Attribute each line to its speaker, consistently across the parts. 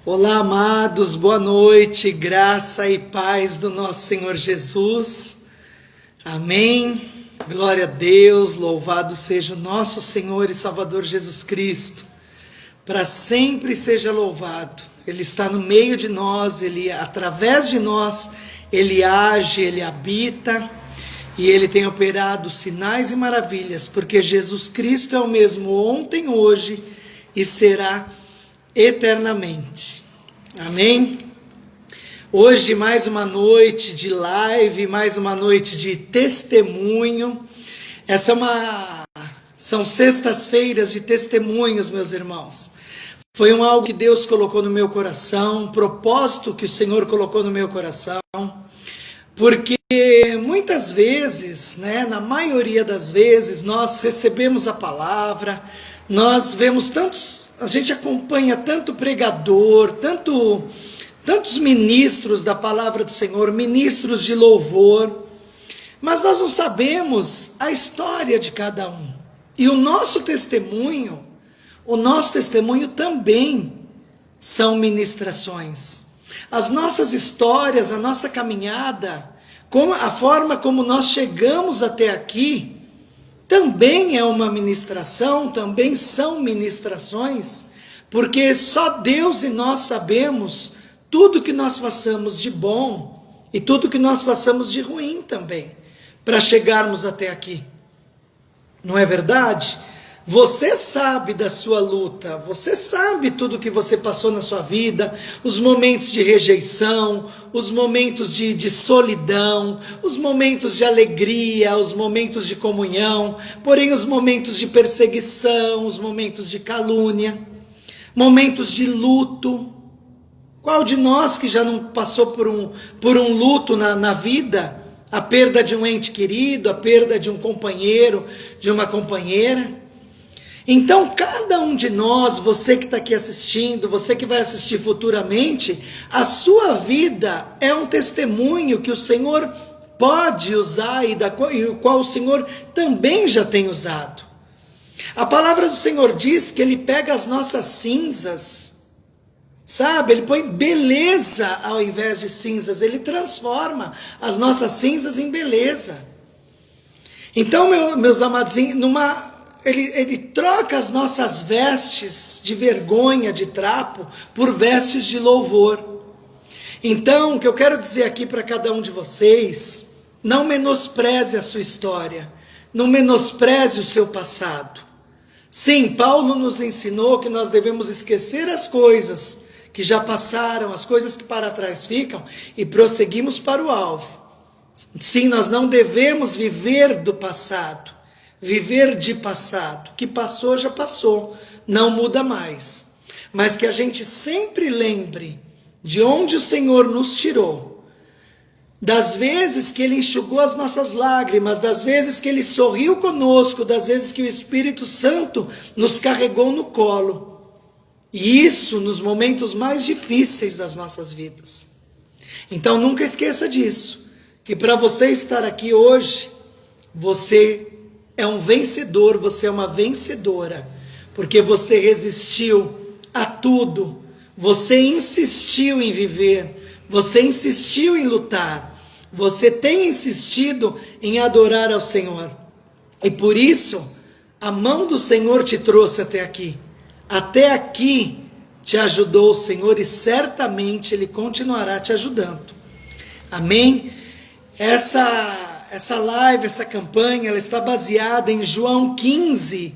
Speaker 1: Olá, amados, boa noite, graça e paz do nosso Senhor Jesus. Amém. Glória a Deus, louvado seja o nosso Senhor e Salvador Jesus Cristo. Para sempre seja louvado. Ele está no meio de nós, ele através de nós, ele age, ele habita e ele tem operado sinais e maravilhas, porque Jesus Cristo é o mesmo ontem, hoje e será eternamente. Amém? Hoje mais uma noite de live, mais uma noite de testemunho. São sextas-feiras de testemunhos, meus irmãos. Foi algo que Deus colocou no meu coração, um propósito que o Senhor colocou no meu coração, porque muitas vezes, na maioria das vezes, nós recebemos a palavra, nós vemos a gente acompanha tanto pregador, tantos ministros da palavra do Senhor, ministros de louvor, mas nós não sabemos a história de cada um. E o nosso testemunho também são ministrações. As nossas histórias, a nossa caminhada, a forma como nós chegamos até aqui, também é uma ministração, também são ministrações, porque só Deus e nós sabemos tudo que nós passamos de bom e tudo que nós passamos de ruim também, para chegarmos até aqui. Não é verdade? Você sabe da sua luta, você sabe tudo que você passou na sua vida, os momentos de rejeição, os momentos de solidão, os momentos de alegria, os momentos de comunhão, porém os momentos de perseguição, os momentos de calúnia, momentos de luto. Qual de nós que já não passou por um luto na vida? A perda de um ente querido, a perda de um companheiro, de uma companheira. Então, cada um de nós, você que está aqui assistindo, você que vai assistir futuramente, a sua vida é um testemunho que o Senhor pode usar e o qual o Senhor também já tem usado. A palavra do Senhor diz que Ele pega as nossas cinzas, sabe? Ele põe beleza ao invés de cinzas, Ele transforma as nossas cinzas em beleza. Então, meus amados, Ele troca as nossas vestes de vergonha, de trapo, por vestes de louvor. Então, o que eu quero dizer aqui para cada um de vocês, não menospreze a sua história, não menospreze o seu passado. Sim, Paulo nos ensinou que nós devemos esquecer as coisas que já passaram, as coisas que para trás ficam, e prosseguimos para o alvo. Sim, nós não devemos viver do passado. Viver de passado, que passou já passou, não muda mais, mas que a gente sempre lembre de onde o Senhor nos tirou, das vezes que Ele enxugou as nossas lágrimas, das vezes que Ele sorriu conosco, das vezes que o Espírito Santo nos carregou no colo, e isso nos momentos mais difíceis das nossas vidas. Então nunca esqueça disso, que para você estar aqui hoje, você é um vencedor, você é uma vencedora, porque você resistiu a tudo, você insistiu em viver, você insistiu em lutar, você tem insistido em adorar ao Senhor, e por isso, a mão do Senhor te trouxe até aqui te ajudou o Senhor, e certamente Ele continuará te ajudando, amém? Essa live, essa campanha, ela está baseada em João 15,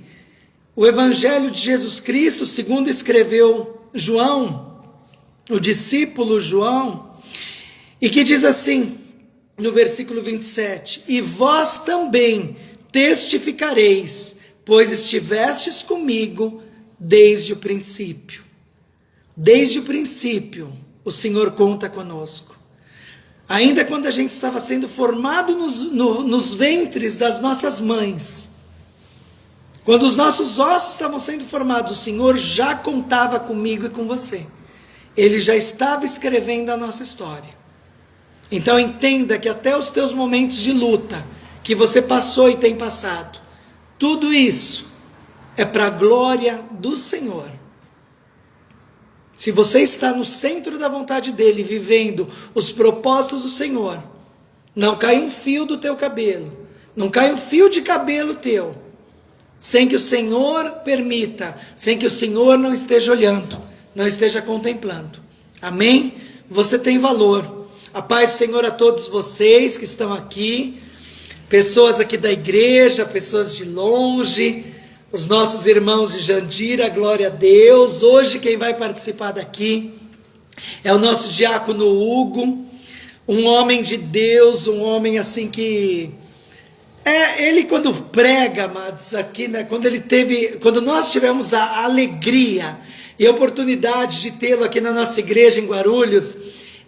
Speaker 1: o Evangelho de Jesus Cristo, segundo escreveu João, o discípulo João, e que diz assim, no versículo 27, e vós também testificareis, pois estivestes comigo desde o princípio. Desde o princípio, o Senhor conta conosco. Ainda quando a gente estava sendo formado nos ventres das nossas mães, quando os nossos ossos estavam sendo formados, o Senhor já contava comigo e com você. Ele já estava escrevendo a nossa história. Então entenda que até os teus momentos de luta, que você passou e tem passado, tudo isso é para a glória do Senhor. Se você está no centro da vontade dele, vivendo os propósitos do Senhor, não cai um fio do teu cabelo, não cai um fio de cabelo teu, sem que o Senhor permita, sem que o Senhor não esteja olhando, não esteja contemplando. Amém? Você tem valor. A paz do Senhor a todos vocês que estão aqui, pessoas aqui da igreja, pessoas de longe, os nossos irmãos de Jandira, glória a Deus. Hoje quem vai participar daqui é o nosso diácono Hugo, um homem de Deus, um homem assim que... ele quando prega, amados, aqui, né, quando nós tivemos a alegria e a oportunidade de tê-lo aqui na nossa igreja em Guarulhos,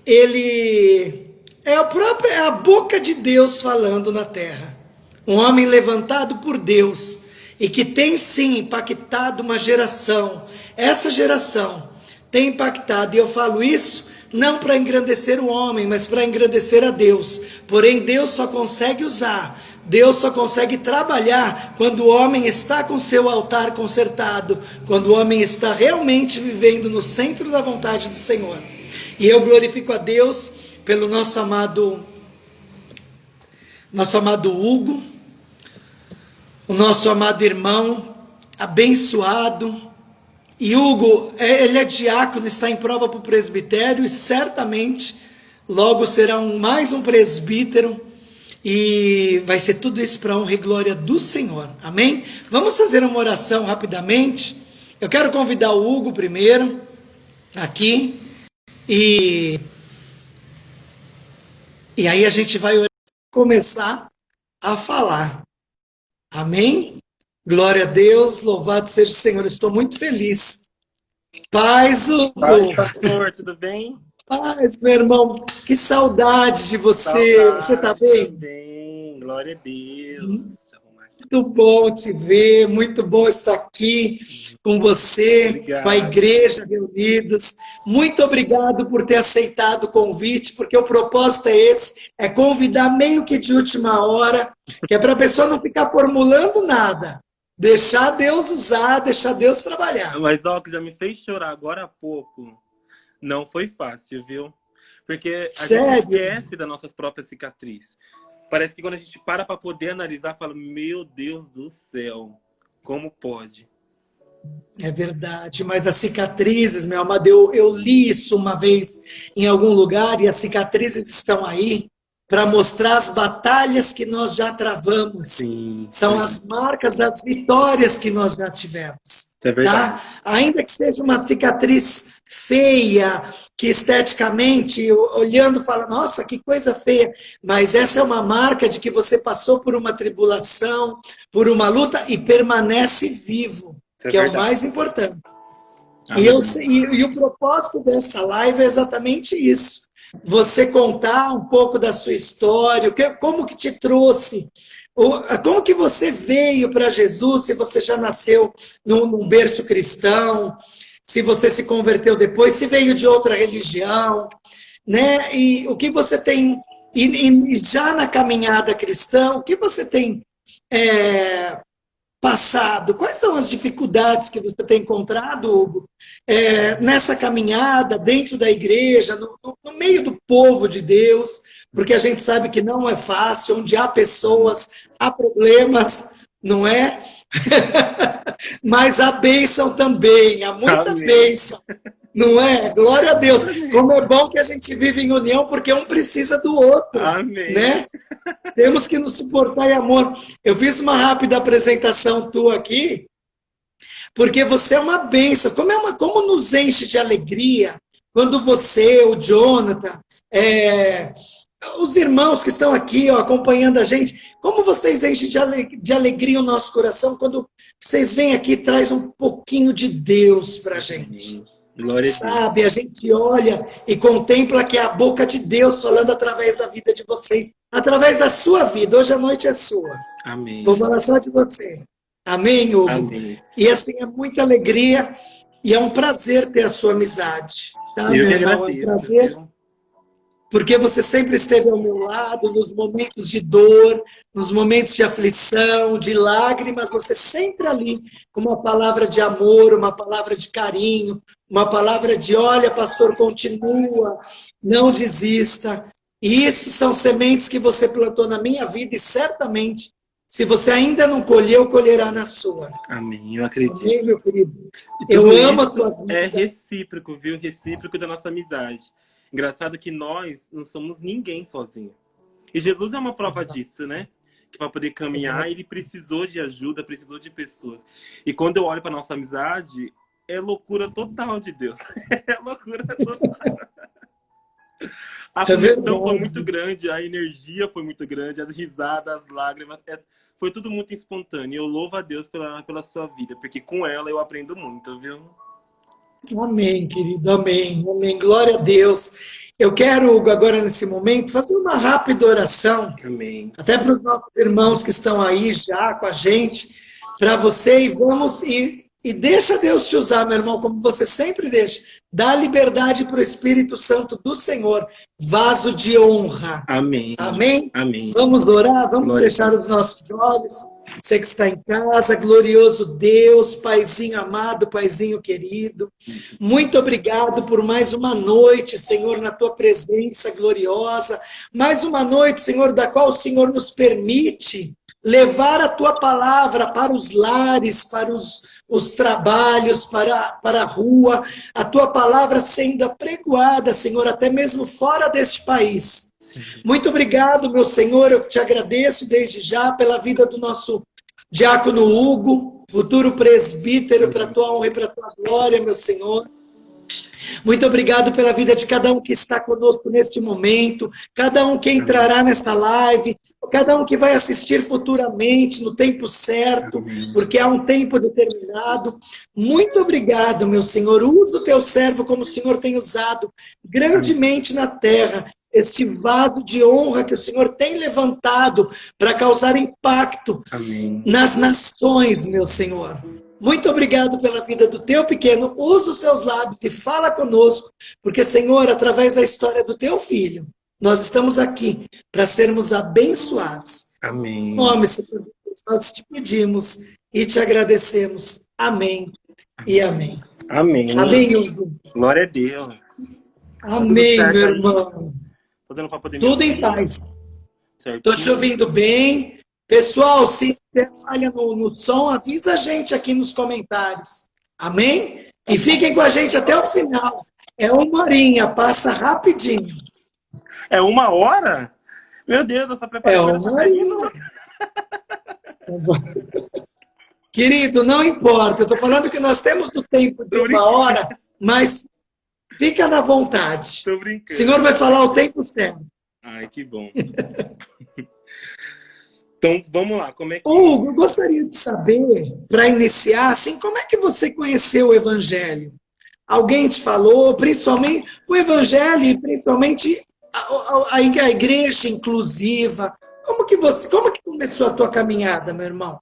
Speaker 1: ele é a boca de Deus falando na terra. Um homem levantado por Deus e que tem sim impactado uma geração. Essa geração tem impactado, e eu falo isso não para engrandecer o homem, mas para engrandecer a Deus. Porém, Deus só consegue usar, Deus só consegue trabalhar quando o homem está com seu altar consertado, quando o homem está realmente vivendo no centro da vontade do Senhor. E eu glorifico a Deus pelo nosso amado Hugo, o nosso amado irmão, abençoado. E Hugo, ele é diácono, está em prova para o presbitério e certamente logo será mais um presbítero. E vai ser tudo isso para a honra e glória do Senhor. Amém? Vamos fazer uma oração rapidamente. Eu quero convidar o Hugo primeiro, aqui. E aí a gente vai começar a falar. Amém? Glória a Deus, louvado seja o Senhor. Eu estou muito feliz. Paz, Hugo.
Speaker 2: Oi, pastor, tudo bem?
Speaker 1: Paz, meu irmão. Que saudade de você.
Speaker 2: Saudade,
Speaker 1: Você está bem?
Speaker 2: tudo bem, glória a Deus.
Speaker 1: Muito bom te ver, muito bom estar aqui com você,
Speaker 2: Obrigado.
Speaker 1: com a igreja reunidos. Muito obrigado por ter aceitado o convite, porque o propósito é esse, é convidar meio que de última hora, que é para a pessoa não ficar formulando nada. Deixar Deus usar, deixar Deus trabalhar.
Speaker 2: Mas ó, que já me fez chorar agora há pouco. Não foi fácil, viu? Porque a gente esquece das nossas próprias cicatrizes. Parece que quando a gente para poder analisar, fala, meu Deus do céu, como pode?
Speaker 1: É verdade, mas as cicatrizes, meu amado, eu li isso uma vez em algum lugar, e as cicatrizes estão aí para mostrar as batalhas que nós já travamos.
Speaker 2: Sim,
Speaker 1: são as marcas das vitórias que nós já tivemos.
Speaker 2: É verdade.
Speaker 1: Tá? Ainda que seja uma cicatriz feia, que esteticamente, olhando, fala, nossa, que coisa feia. Mas essa é uma marca de que você passou por uma tribulação, por uma luta e permanece vivo, que é o mais importante. E o propósito dessa live é exatamente isso. Você contar um pouco da sua história, como que te trouxe, como que você veio para Jesus, se você já nasceu num berço cristão, se você se converteu depois, se veio de outra religião, né? E o que você tem, e já na caminhada cristã, o que você tem passado? Quais são as dificuldades que você tem encontrado, Hugo, nessa caminhada, dentro da igreja, no meio do povo de Deus, porque a gente sabe que não é fácil, onde há pessoas, há problemas, não é? Mas há bênção também, há muita bênção, não é? Glória a Deus. Como é bom que a gente vive em união, porque um precisa do outro.
Speaker 2: Amém.
Speaker 1: Né? Temos que nos suportar em amor. Eu fiz uma rápida apresentação tua aqui, porque você é uma bênção. Como nos enche de alegria quando você, o Jonathan, os irmãos que estão aqui, ó, acompanhando a gente, como vocês enchem de alegria o nosso coração quando vocês vêm aqui e trazem um pouquinho de Deus para a gente.
Speaker 2: Glória
Speaker 1: Sabe, a gente olha e contempla que é a boca de Deus falando através da vida de vocês, através da sua vida. Hoje a noite é sua.
Speaker 2: Amém.
Speaker 1: Vou falar só de você. Amém, Hugo?
Speaker 2: Amém.
Speaker 1: E assim, é muita alegria e é um prazer ter a sua amizade. Tá,
Speaker 2: Eu
Speaker 1: meu
Speaker 2: que
Speaker 1: irmão? É um
Speaker 2: agradeço,
Speaker 1: prazer.
Speaker 2: viu?
Speaker 1: porque você sempre esteve ao meu lado nos momentos de dor, nos momentos de aflição, de lágrimas, você sempre ali, com uma palavra de amor, uma palavra de carinho, uma palavra de, olha, pastor, continua, não desista. E isso são sementes que você plantou na minha vida e certamente, se você ainda não colheu, colherá na sua.
Speaker 2: Amém, eu acredito.
Speaker 1: Amém, meu querido?
Speaker 2: E
Speaker 1: Eu
Speaker 2: tudo
Speaker 1: amo a
Speaker 2: isso
Speaker 1: tua vida.
Speaker 2: é recíproco, viu? Recíproco da nossa amizade. Engraçado que nós não somos ninguém sozinho. E Jesus é uma prova disso, né? Que para poder caminhar, ele precisou de ajuda, precisou de pessoas. E quando eu olho para nossa amizade, é loucura total de Deus. É loucura total. A conexão foi muito grande, a energia foi muito grande, as risadas, as lágrimas, foi tudo muito espontâneo. Eu louvo a Deus pela sua vida, porque com ela eu aprendo muito, viu?
Speaker 1: Amém, querido, amém, amém. Glória a Deus. Eu quero, agora, nesse momento, fazer uma rápida oração.
Speaker 2: Amém.
Speaker 1: Até para os nossos irmãos que estão aí já com a gente, para você, e vamos, e deixa Deus te usar, meu irmão, como você sempre deixa. Dá liberdade para o Espírito Santo do Senhor, vaso de honra.
Speaker 2: Amém.
Speaker 1: Amém?
Speaker 2: Amém.
Speaker 1: Vamos orar, vamos fechar os nossos olhos. Você que está em casa, glorioso Deus, Paizinho amado, Paizinho querido, muito obrigado por mais uma noite, Senhor, na Tua presença gloriosa, mais uma noite, Senhor, da qual o Senhor nos permite levar a Tua palavra para os lares, para os trabalhos, para a rua, a Tua palavra sendo apregoada, Senhor, até mesmo fora deste país. Muito obrigado, meu Senhor, eu te agradeço desde já pela vida do nosso diácono Hugo, futuro presbítero, para a tua honra e para a tua glória, meu Senhor. Muito obrigado pela vida de cada um que está conosco neste momento, cada um que entrará nesta live, cada um que vai assistir futuramente, no tempo certo, porque há um tempo determinado. Muito obrigado, meu Senhor. Usa o teu servo como o Senhor tem usado grandemente na terra, este vaso de honra que o Senhor tem levantado para causar impacto nas nações, meu Senhor. Muito obrigado pela vida do teu pequeno. Usa os seus lábios e fala conosco, porque, Senhor, através da história do teu filho, nós estamos aqui para sermos abençoados.
Speaker 2: Amém.
Speaker 1: Em nome, Senhor, nós te pedimos e te agradecemos. Amém e amém.
Speaker 2: Amém.
Speaker 1: Amém, Hugo.
Speaker 2: Glória a Deus.
Speaker 1: Amém, meu irmão. Tudo em paz. Estou te ouvindo bem. Pessoal, se tiver falha no som, avisa a gente aqui nos comentários. Amém? E fiquem com a gente até o final. É 1 horinha, passa rapidinho.
Speaker 2: É 1 hora? Meu Deus, essa preparação
Speaker 1: é 1 horinha. Querido, não importa. Eu estou falando que nós temos o tempo de 1 hora, mas fica na vontade.
Speaker 2: Tô brincando.
Speaker 1: O Senhor vai falar o tempo certo.
Speaker 2: Ai, que bom. Então, vamos lá. Como é que...
Speaker 1: Hugo, eu gostaria de saber, para iniciar, assim, como é que você conheceu o Evangelho? Alguém te falou, principalmente o Evangelho e principalmente a igreja inclusiva. Como que começou a tua caminhada, meu irmão,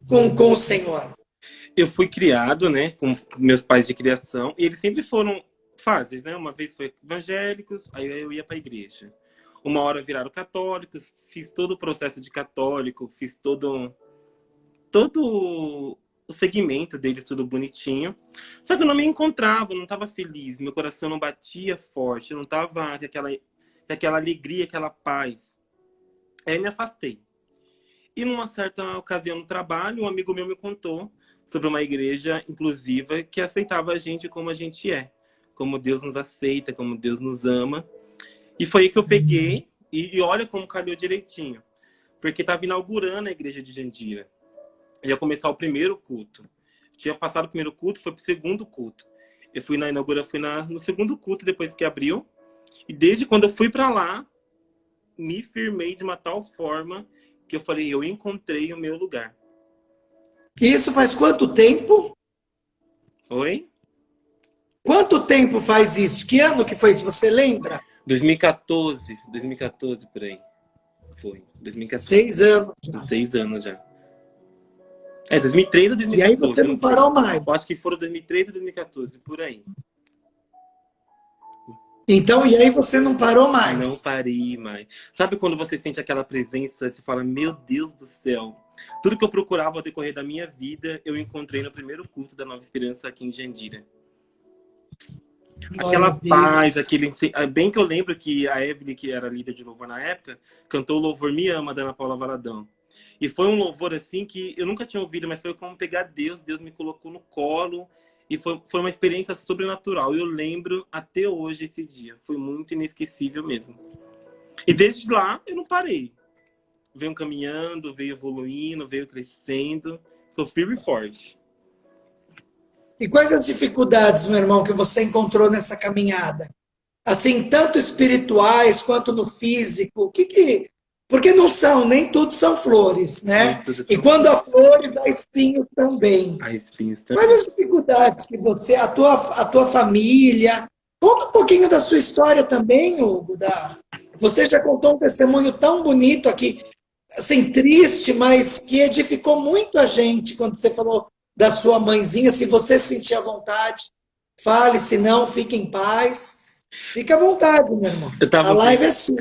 Speaker 1: com o Senhor?
Speaker 2: Eu fui criado, né, com meus pais de criação, e eles sempre foram fases, né? Uma vez foi evangélicos, aí eu ia para a igreja. Uma hora viraram católicos, fiz todo o processo de católico, fiz todo o segmento deles, tudo bonitinho. Só que eu não me encontrava, não estava feliz, meu coração não batia forte, não estava com aquela alegria, aquela paz. Aí me afastei. E numa certa ocasião no trabalho, um amigo meu me contou sobre uma igreja inclusiva que aceitava a gente como a gente é, como Deus nos aceita, como Deus nos ama. E foi aí que eu peguei, e olha como calhou direitinho. Porque estava inaugurando a igreja de Jandira. Ia começar o primeiro culto. Tinha passado o primeiro culto, foi pro segundo culto. Eu fui na inauguração, no segundo culto, depois que abriu. E desde quando eu fui para lá, me firmei de uma tal forma que eu falei, eu encontrei o meu lugar.
Speaker 1: Isso faz quanto tempo?
Speaker 2: Oi?
Speaker 1: Quanto tempo faz isso? Que ano que foi isso? Você lembra?
Speaker 2: 2014 por aí. Foi, 2014.
Speaker 1: 6 anos.
Speaker 2: 6 anos já. 2003 ou 2014.
Speaker 1: E aí você não parou mais.
Speaker 2: Eu acho que foram 2003 ou 2014, por aí.
Speaker 1: Então, e aí você não parou
Speaker 2: Não
Speaker 1: mais.
Speaker 2: parei mais. Sabe quando você sente aquela presença, você fala, meu Deus do céu. Tudo que eu procurava ao decorrer da minha vida, eu encontrei no primeiro culto da Nova Esperança aqui em Jandira.
Speaker 1: Glória
Speaker 2: Aquela
Speaker 1: a
Speaker 2: paz,
Speaker 1: Deus.
Speaker 2: aquele... Bem que eu lembro que a Evelyn, que era líder de louvor na época, cantou o louvor Me Ama, da Ana Paula Valadão. E foi um louvor assim que eu nunca tinha ouvido, mas foi como pegar Deus. Deus me colocou no colo. E foi uma experiência sobrenatural. Eu lembro até hoje esse dia. Foi muito inesquecível mesmo. E desde lá, eu não parei. Veio caminhando, veio evoluindo, veio crescendo. Sou firme e forte.
Speaker 1: E quais as dificuldades, meu irmão, que você encontrou nessa caminhada? Assim, tanto espirituais quanto no físico. Porque não são, nem tudo são flores,
Speaker 2: Nem
Speaker 1: né?
Speaker 2: tudo
Speaker 1: E
Speaker 2: são
Speaker 1: quando há
Speaker 2: flores.
Speaker 1: flores, há espinhos também.
Speaker 2: A espinhos
Speaker 1: Quais
Speaker 2: também.
Speaker 1: as dificuldades que você, a tua família, conta um pouquinho da sua história também, Hugo. Você já contou um testemunho tão bonito aqui, assim, triste, mas que edificou muito a gente quando você falou da sua mãezinha. Se você sentir à vontade, fale, se não, fique em paz. Fique à vontade, meu irmão.
Speaker 2: Eu
Speaker 1: A
Speaker 2: tava,
Speaker 1: live é sua.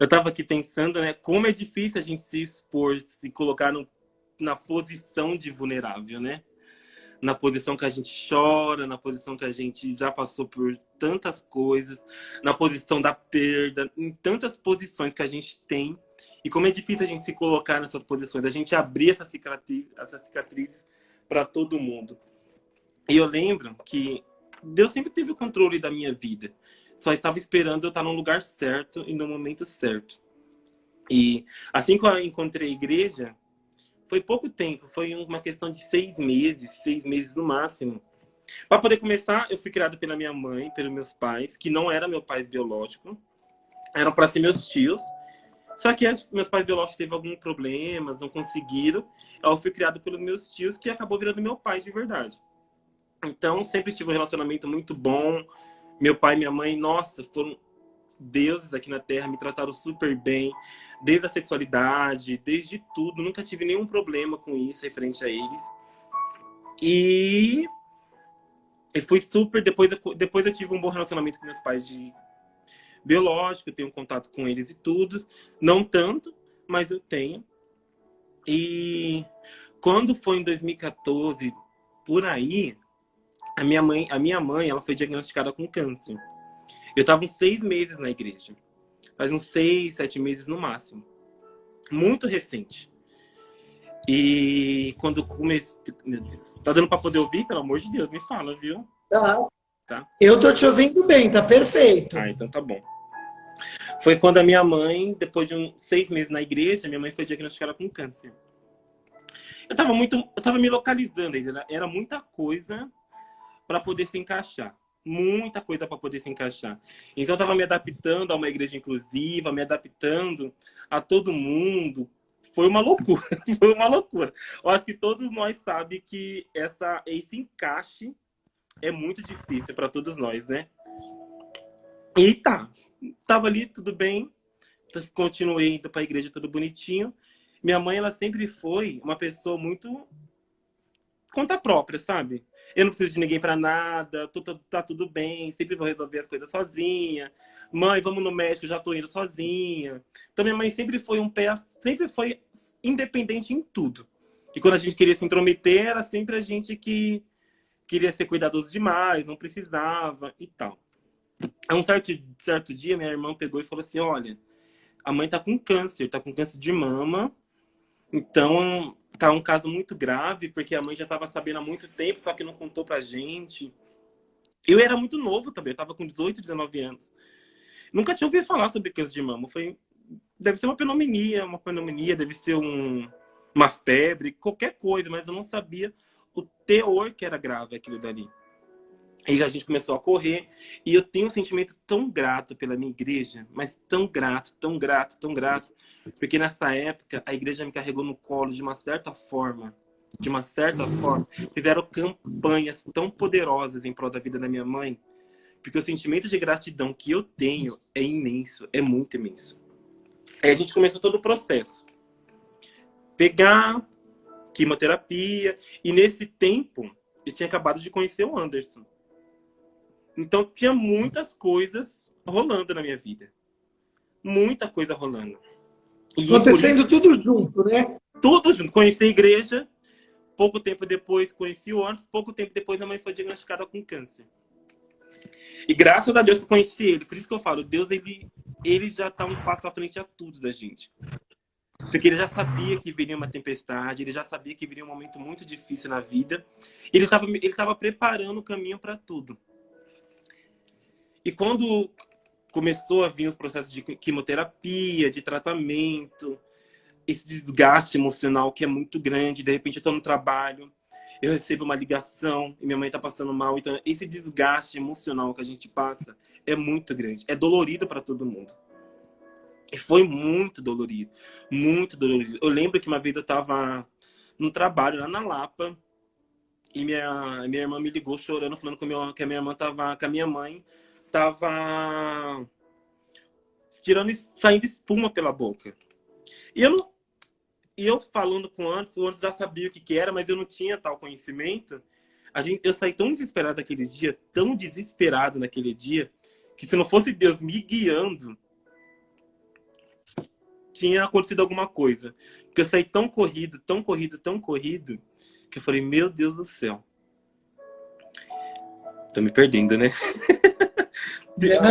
Speaker 2: eu tava aqui pensando, né? Como é difícil a gente se expor, se colocar na posição de vulnerável, né? Na posição que a gente chora, na posição que a gente já passou por tantas coisas, na posição da perda, em tantas posições que a gente tem. E como é difícil a gente se colocar nessas posições, a gente abrir essa cicatriz para todo mundo. E eu lembro que Deus sempre teve o controle da minha vida. Só estava esperando eu estar no lugar certo e no momento certo. E assim que eu encontrei a igreja, foi pouco tempo, foi uma questão de 6 meses no máximo. Para poder começar, eu fui criado pela minha mãe, pelos meus pais, que não eram meu pai biológico, eram para ser meus tios. Só que meus pais biológicos teve alguns problemas, não conseguiram. Eu fui criado pelos meus tios, que acabou virando meu pai de verdade. Então, sempre tive um relacionamento muito bom. Meu pai e minha mãe, nossa, foram deuses aqui na Terra, me trataram super bem, desde a sexualidade, desde tudo. Nunca tive nenhum problema com isso referente a eles. E, e fui super. Depois eu tive um bom relacionamento com meus pais de biológico, eu tenho contato com eles e tudo. Não tanto, mas eu tenho. E quando foi em 2014, por aí, a minha mãe, ela foi diagnosticada com câncer. Eu estava uns 6 meses na igreja. Faz uns 6, 7 meses no máximo. Muito recente. E quando comecei... Meu Deus. Tá dando para poder ouvir? Pelo amor de Deus, me fala, viu?
Speaker 1: Tá.
Speaker 2: Tá?
Speaker 1: Eu tô te ouvindo bem, tá perfeito.
Speaker 2: Ah, então tá bom. Foi quando a minha mãe, depois de uns 6 meses na igreja, minha mãe foi diagnosticada com câncer. Eu tava me localizando ainda. Era muita coisa para poder se encaixar. Muita coisa para poder se encaixar. Então, eu estava me adaptando a uma igreja inclusiva, me adaptando a todo mundo. Foi uma loucura. Foi uma loucura. Eu acho que todos nós sabemos que esse encaixe é muito difícil para todos nós, né? E tava ali, tudo bem. Continuei indo para a igreja tudo bonitinho. Minha mãe, ela sempre foi uma pessoa muito conta própria, sabe? Eu não preciso de ninguém pra nada, tá tudo bem, sempre vou resolver as coisas sozinha. Mãe, vamos no médico, já tô indo sozinha. Então minha mãe sempre foi independente em tudo. E quando a gente queria se intrometer, era sempre a gente que queria ser cuidadoso demais, não precisava e tal. A um certo dia, minha irmã pegou e falou assim, olha, a mãe tá com câncer de mama, então tá um caso muito grave, porque a mãe já estava sabendo há muito tempo, só que não contou pra gente. Eu era muito novo também, eu tava com 18, 19 anos. Nunca tinha ouvido falar sobre câncer de mama. Deve ser uma pneumonia, deve ser uma febre, qualquer coisa, mas eu não sabia o teor que era grave aquilo dali. Aí a gente começou a correr, e eu tenho um sentimento tão grato pela minha igreja, mas tão grato, tão grato, tão grato, porque nessa época a igreja me carregou no colo de uma certa forma, fizeram campanhas tão poderosas em prol da vida da minha mãe, porque o sentimento de gratidão que eu tenho é imenso, é muito imenso. Aí a gente começou todo o processo. Pegar quimioterapia, e nesse tempo eu tinha acabado de conhecer o Anderson. Então tinha muitas coisas rolando na minha vida. Muita coisa rolando. E
Speaker 1: Acontecendo tudo junto, né?
Speaker 2: tudo junto. Conheci a igreja, pouco tempo depois conheci o Anderson, pouco tempo depois a mãe foi diagnosticada com câncer. E graças a Deus que eu conheci ele. Por isso que eu falo, Deus, ele já está um passo à frente a tudo da gente. Porque ele já sabia que viria uma tempestade, ele já sabia que viria um momento muito difícil na vida. Ele estava preparando o caminho para tudo. E quando começou a vir os processos de quimioterapia, de tratamento, esse desgaste emocional que é muito grande, de repente eu estou no trabalho, eu recebo uma ligação e minha mãe está passando mal. Então, esse desgaste emocional que a gente passa é muito grande. É dolorido para todo mundo. E foi muito dolorido. Muito dolorido. Eu lembro que uma vez eu estava no trabalho, lá na Lapa, e minha irmã me ligou chorando, falando que a minha irmã estava, que a minha mãe estava saindo espuma pela boca. E eu falando com o Anderson já sabia o que era, mas eu não tinha tal conhecimento. Eu saí tão desesperado naquele dia, tão desesperado naquele dia, que se não fosse Deus me guiando, tinha acontecido alguma coisa. Porque eu saí tão corrido, tão corrido, tão corrido, que eu falei, meu Deus do céu. Tô me perdendo, né?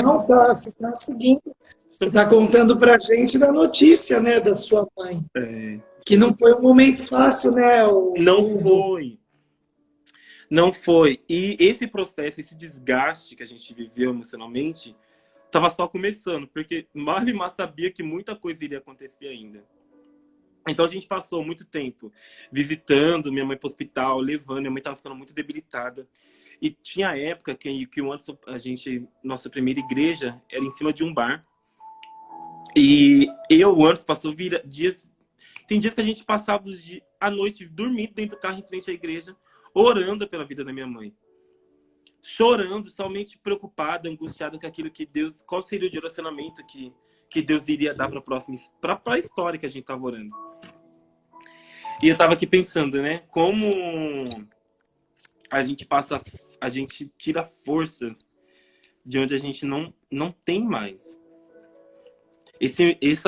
Speaker 1: Não, você tá seguindo. Você tá contando pra gente da notícia, né, da sua mãe. Que não foi um momento fácil, né?
Speaker 2: Não foi. Não foi. E esse processo, esse desgaste que a gente viveu emocionalmente, tava só começando, porque mal e mal sabia que muita coisa iria acontecer ainda. Então a gente passou muito tempo visitando minha mãe pro hospital, levando, minha mãe tava ficando muito debilitada. E tinha época que o Anderson, nossa primeira igreja era em cima de um bar. E o Anderson passou dias. Tem dias que a gente passava a noite dormindo dentro do carro em frente à igreja, orando pela vida da minha mãe. Chorando, somente preocupada, angustiada com aquilo que Deus, qual seria o direcionamento que Deus iria dar para a história que a gente estava orando. E eu estava aqui pensando, né, como a gente tira forças de onde a gente não tem mais.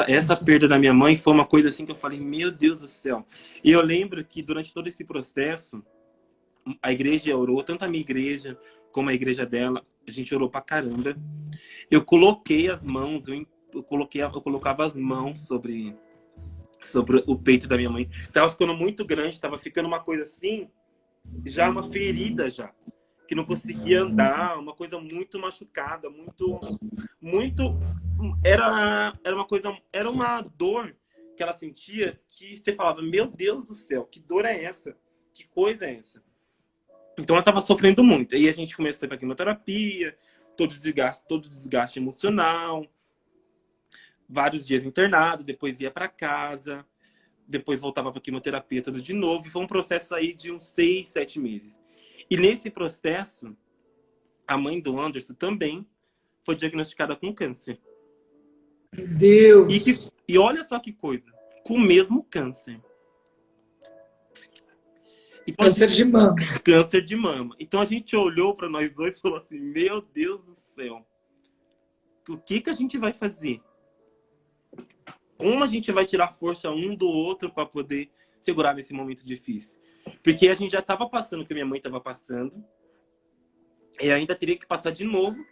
Speaker 2: Essa perda da minha mãe foi uma coisa assim que eu falei, meu Deus do céu. E eu lembro que durante todo esse processo, a igreja orou, tanto a minha igreja como a igreja dela, a gente orou pra caramba. Eu coloquei as mãos, eu colocava as mãos sobre o peito da minha mãe. Tava ficando muito grande, tava ficando uma coisa assim, já uma ferida já, que não conseguia andar, uma coisa muito machucada, era uma dor que ela sentia que você falava, meu Deus do céu, que dor é essa? Que coisa é essa? Então ela estava sofrendo muito. Aí a gente começou a ir para quimioterapia, todo desgaste emocional, vários dias internado, depois ia para casa, depois voltava para quimioterapia tudo de novo, e foi um processo aí de uns 6, 7 meses. E nesse processo, a mãe do Anderson também foi diagnosticada com câncer.
Speaker 1: Meu Deus!
Speaker 2: E olha só que coisa, com o mesmo câncer. Então,
Speaker 1: câncer de mama.
Speaker 2: Câncer de mama. Então a gente olhou para nós dois e falou assim, meu Deus do céu, o que a gente vai fazer? Como a gente vai tirar força um do outro para poder segurar nesse momento difícil? Porque a gente já estava passando o que minha mãe estava passando, e ainda teria que passar de novo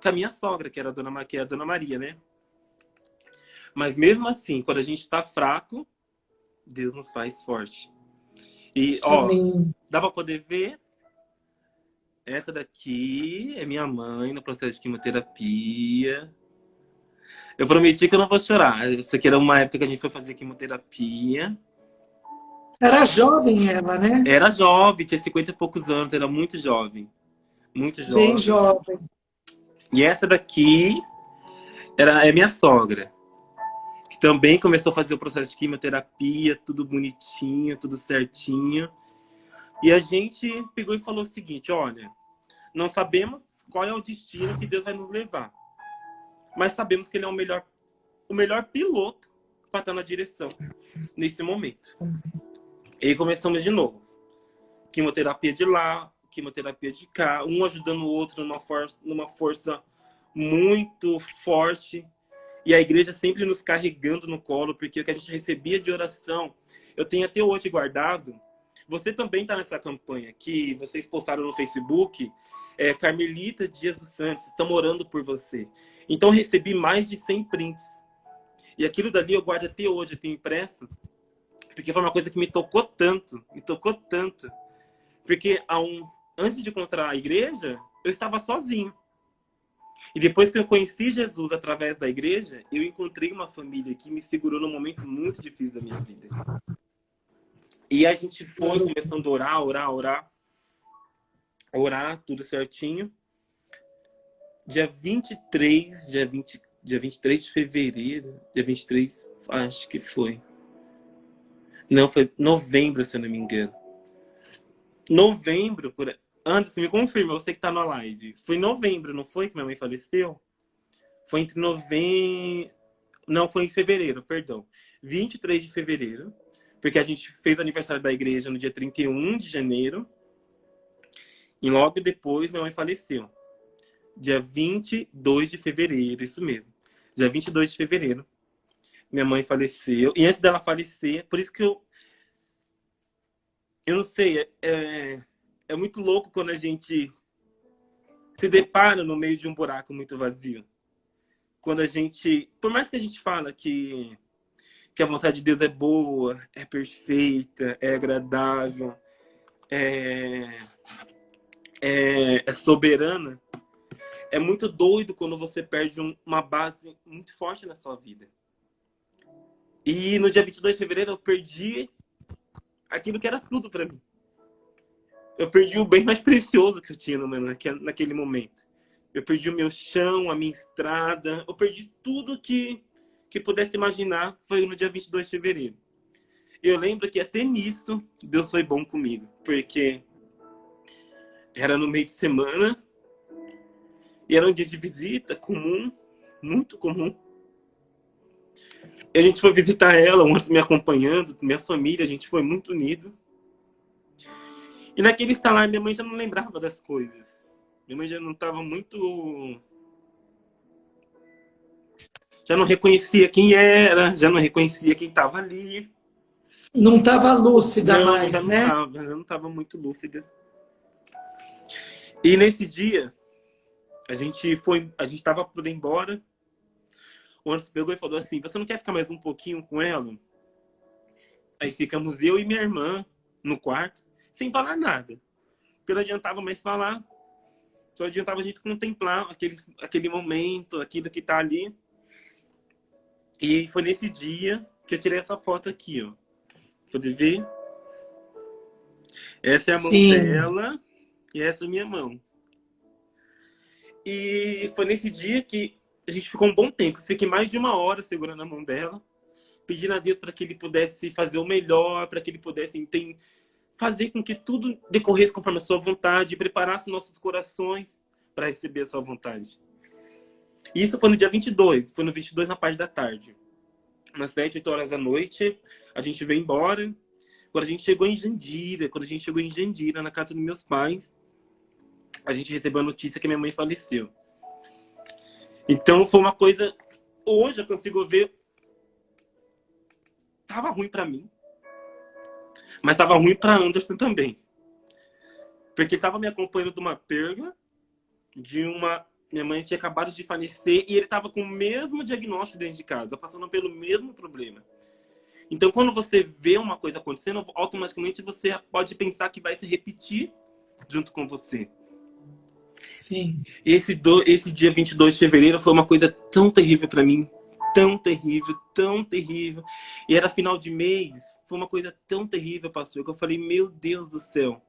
Speaker 2: com a minha sogra, que é a Dona Maria, né? Mas mesmo assim, quando a gente está fraco, Deus nos faz forte. E, ó, dá para poder ver? Essa daqui é minha mãe no processo de quimioterapia. Eu prometi que eu não vou chorar. Isso aqui era uma época que a gente foi fazer quimioterapia.
Speaker 1: Era jovem ela, né?
Speaker 2: Era jovem, tinha 50 e poucos anos, era muito jovem. Muito jovem.
Speaker 1: Bem jovem.
Speaker 2: E essa daqui é minha sogra, que também começou a fazer o processo de quimioterapia, tudo bonitinho, tudo certinho. E a gente pegou e falou o seguinte, olha, não sabemos qual é o destino que Deus vai nos levar, mas sabemos que Ele é o melhor piloto para estar na direção nesse momento. E aí começamos de novo. Quimioterapia de lá, quimioterapia de cá, um ajudando o outro numa força muito forte. E a igreja sempre nos carregando no colo, porque o que a gente recebia de oração, eu tenho até hoje guardado. Você também está nessa campanha que vocês postaram no Facebook, Carmelita Dias dos Santos, estão orando por você. Então eu recebi mais de 100 prints. E aquilo dali eu guardo até hoje, eu tenho impresso, porque foi uma coisa que me tocou tanto. Porque antes de encontrar a igreja, eu estava sozinho. E depois que eu conheci Jesus através da igreja, eu encontrei uma família que me segurou num momento muito difícil da minha vida. E a gente foi começando a orar, tudo certinho. Dia 23 de fevereiro, dia 23, acho que foi. Não, foi novembro, se eu não me engano. Novembro, Anderson, me confirma, você que tá na live. Foi em novembro, não foi que minha mãe faleceu? Foi entre novembro... Não, foi em fevereiro, perdão. 23 de fevereiro. Porque a gente fez aniversário da igreja no dia 31 de janeiro. E logo depois minha mãe faleceu. Dia 22 de fevereiro, isso mesmo. Dia 22 de fevereiro. Minha mãe faleceu. E antes dela falecer, por isso que eu não sei, é muito louco quando a gente se depara no meio de um buraco muito vazio. Quando a gente, por mais que a gente fala que a vontade de Deus é boa, é perfeita, é agradável, é soberana, é muito doido quando você perde uma base muito forte na sua vida. E no dia 22 de fevereiro eu perdi aquilo que era tudo para mim. Eu perdi o bem mais precioso que eu tinha naquele momento. Eu perdi o meu chão, a minha estrada. Eu perdi tudo que pudesse imaginar. Foi no dia 22 de fevereiro. Eu lembro que até nisso, Deus foi bom comigo. Porque era no meio de semana. E era um dia de visita comum. Muito comum. E a gente foi visitar ela, o Anderson me acompanhando. Minha família, a gente foi muito unido. E naquele estalar, minha mãe já não lembrava das coisas. Minha mãe já não estava muito... Já não reconhecia quem era, já não reconhecia quem estava ali.
Speaker 1: Não estava lúcida mais,
Speaker 2: já
Speaker 1: né?
Speaker 2: Já não estava muito lúcida. E nesse dia, a gente estava por ir embora. O Anderson pegou e falou assim, você não quer ficar mais um pouquinho com ela? Aí ficamos eu e minha irmã no quarto, sem falar nada. Porque não adiantava mais falar. Só adiantava a gente contemplar aquele momento, aquilo que tá ali. E foi nesse dia que eu tirei essa foto aqui, ó. Pode ver? Essa é a mão dela e essa é a minha mão. E foi nesse dia que a gente ficou um bom tempo. Fiquei mais de 1 hora segurando a mão dela, pedindo a Deus para que ele pudesse fazer o melhor, para que ele pudesse fazer com que tudo decorresse conforme a sua vontade, preparasse nossos corações para receber a sua vontade. E isso foi no dia 22, foi no 22 na parte da tarde. Umas 7, 8 horas da noite, a gente veio embora. Quando a gente chegou em Jandira, na casa dos meus pais, a gente recebeu a notícia que minha mãe faleceu. Então foi uma coisa... Hoje eu consigo ver... Tava ruim para mim. Mas estava ruim para Anderson também. Porque ele estava me acompanhando de uma perda, minha mãe tinha acabado de falecer e ele estava com o mesmo diagnóstico dentro de casa, passando pelo mesmo problema. Então, quando você vê uma coisa acontecendo, automaticamente você pode pensar que vai se repetir junto com você.
Speaker 1: Sim.
Speaker 2: Esse dia 22 de fevereiro foi uma coisa tão terrível para mim. Tão terrível, tão terrível. E era final de mês. Foi uma coisa tão terrível, pastor, que eu falei, meu Deus do céu.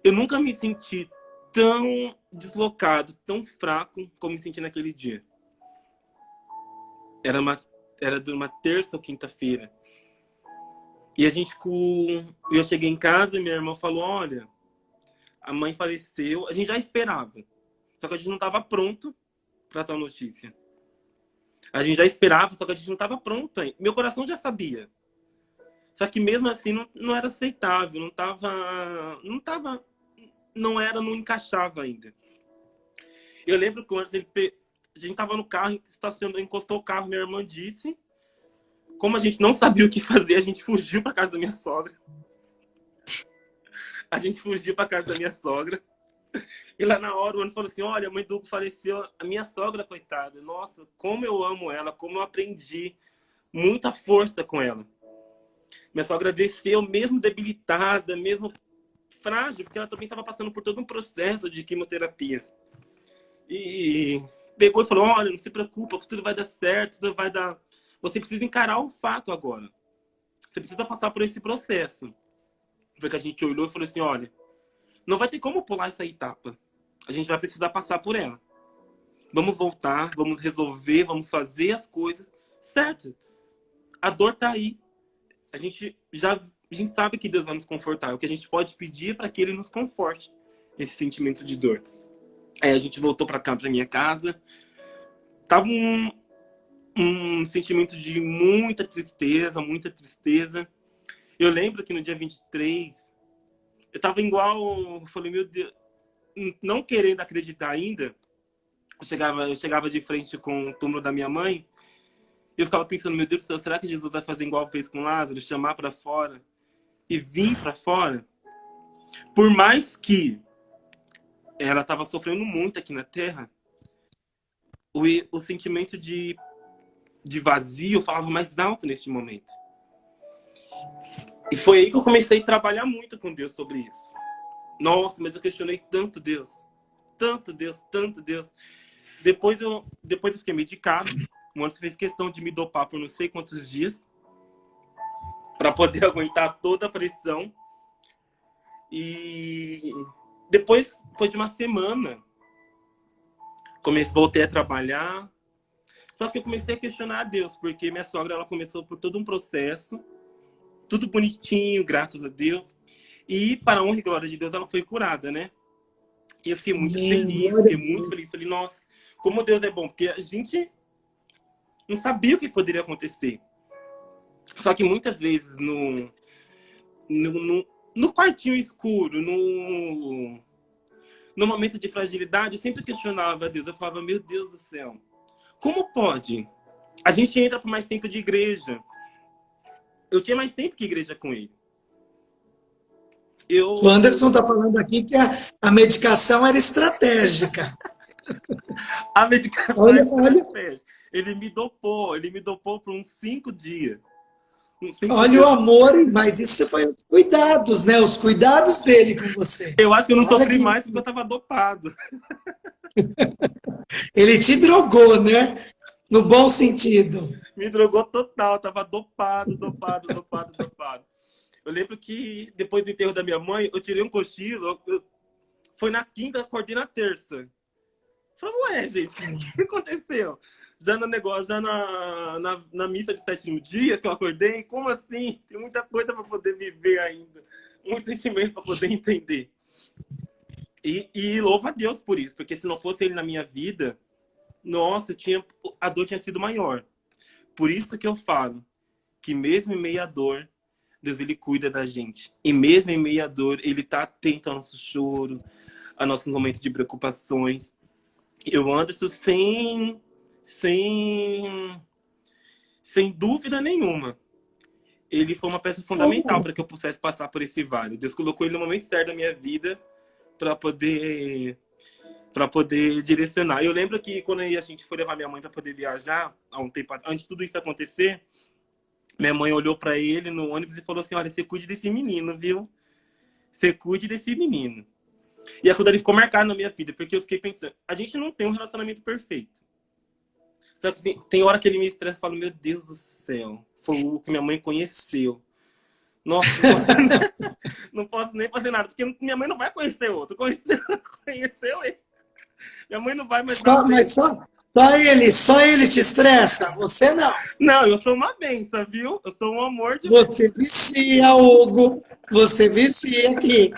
Speaker 2: Eu nunca me senti tão deslocado, tão fraco como me senti naquele dia. Era de uma terça ou quinta-feira. E eu cheguei em casa e minha irmã falou, olha, a mãe faleceu. A gente já esperava. Só que a gente não estava pronto para tal notícia. A gente já esperava, só que a gente não estava pronto ainda. Meu coração já sabia. Só que mesmo assim não era aceitável, não tava não encaixava ainda. Eu lembro que antes a gente tava no carro, estacionou, encostou o carro, minha irmã disse. Como a gente não sabia o que fazer, a gente fugiu para casa da minha sogra. A gente fugiu para casa da minha sogra. E lá na hora o Anderson falou assim, olha, a mãe do Hugo faleceu, a minha sogra, coitada. Nossa, como eu amo ela, como eu aprendi muita força com ela. Minha sogra desceu mesmo debilitada, mesmo frágil, porque ela também estava passando por todo um processo de quimioterapia. E pegou e falou, olha, não se preocupa, tudo vai dar certo, tudo vai dar... Você precisa encarar o fato agora. Você precisa passar por esse processo. Foi que a gente olhou e falou assim, olha, não vai ter como pular essa etapa. A gente vai precisar passar por ela. Vamos voltar, vamos resolver, vamos fazer as coisas certas. A dor tá aí. A gente sabe que Deus vai nos confortar. O que a gente pode pedir é para que Ele nos conforte esse sentimento de dor. Aí a gente voltou para cá, para minha casa. Tava um sentimento de muita tristeza, muita tristeza. Eu lembro que no dia 23, eu tava igual, eu falei, meu Deus, não querendo acreditar ainda. Eu chegava de frente com o túmulo da minha mãe, e eu ficava pensando, meu Deus do céu, será que Jesus vai fazer igual fez com Lázaro, chamar para fora e vir para fora? Por mais que ela estava sofrendo muito aqui na Terra, o sentimento de vazio falava mais alto neste momento. E foi aí que eu comecei a trabalhar muito com Deus sobre isso. Nossa, mas eu questionei tanto Deus. Tanto Deus, tanto Deus. Depois eu fiquei medicado. O Anderson fez questão de me dopar por não sei quantos dias. Para poder aguentar toda a pressão. E depois de uma semana, voltei a trabalhar. Só que eu comecei a questionar a Deus, porque minha sogra ela começou por todo um processo, tudo bonitinho, graças a Deus. E, para a honra e glória de Deus, ela foi curada, né? E eu fiquei muito feliz, fiquei muito feliz. Falei, nossa, como Deus é bom, porque a gente não sabia o que poderia acontecer. Só que muitas vezes no quartinho escuro, no momento de fragilidade, eu sempre questionava a Deus. Eu falava, meu Deus do céu, como pode? A gente entra por mais tempo de igreja. Eu tinha mais tempo que igreja com ele.
Speaker 1: O Anderson está falando aqui que a medicação era estratégica.
Speaker 2: A medicação era estratégica. Ele me dopou por uns 5 dias.
Speaker 1: Olha o amor, mas isso foi os cuidados, né? Os cuidados dele com você.
Speaker 2: Eu acho que eu não sofri mais porque eu estava dopado.
Speaker 1: Ele te drogou, né? No bom sentido.
Speaker 2: Me drogou total, tava dopado. Eu lembro que depois do enterro da minha mãe, eu tirei um cochilo. Foi na quinta, acordei na terça. Falei, ué, gente, o que aconteceu? Já no negócio, já na missa de 7º dia que eu acordei, como assim? Tem muita coisa para poder viver ainda. Muito sentimento para poder entender. E louvo a Deus por isso, porque se não fosse ele na minha vida, nossa, a dor tinha sido maior. Por isso que eu falo que mesmo em meio à dor, Deus ele cuida da gente. E mesmo em meio à dor, ele está atento ao nosso choro, a nossos momentos de preocupações. Eu ando isso sem dúvida nenhuma. Ele foi uma peça fundamental para que eu pudesse passar por esse vale. Deus colocou ele no momento certo da minha vida para poder direcionar. Eu lembro que quando a gente foi levar minha mãe para poder viajar, há um tempo antes de tudo isso acontecer, minha mãe olhou para ele no ônibus e falou assim, olha, você cuide desse menino, viu? Você cuide desse menino. E aquilo ali ficou marcado na minha vida, porque eu fiquei pensando, a gente não tem um relacionamento perfeito. Só que tem hora que ele me estressa e fala, meu Deus do céu, foi o que minha mãe conheceu. Nossa, não posso nem fazer nada, porque minha mãe não vai conhecer outro. Conheceu ele. Minha mãe não vai mais...
Speaker 1: Mas só ele te estressa, você não.
Speaker 2: Não, eu sou uma benção, viu? Eu sou um amor de
Speaker 1: Deus. Você vicia, Hugo. Você vicia aqui.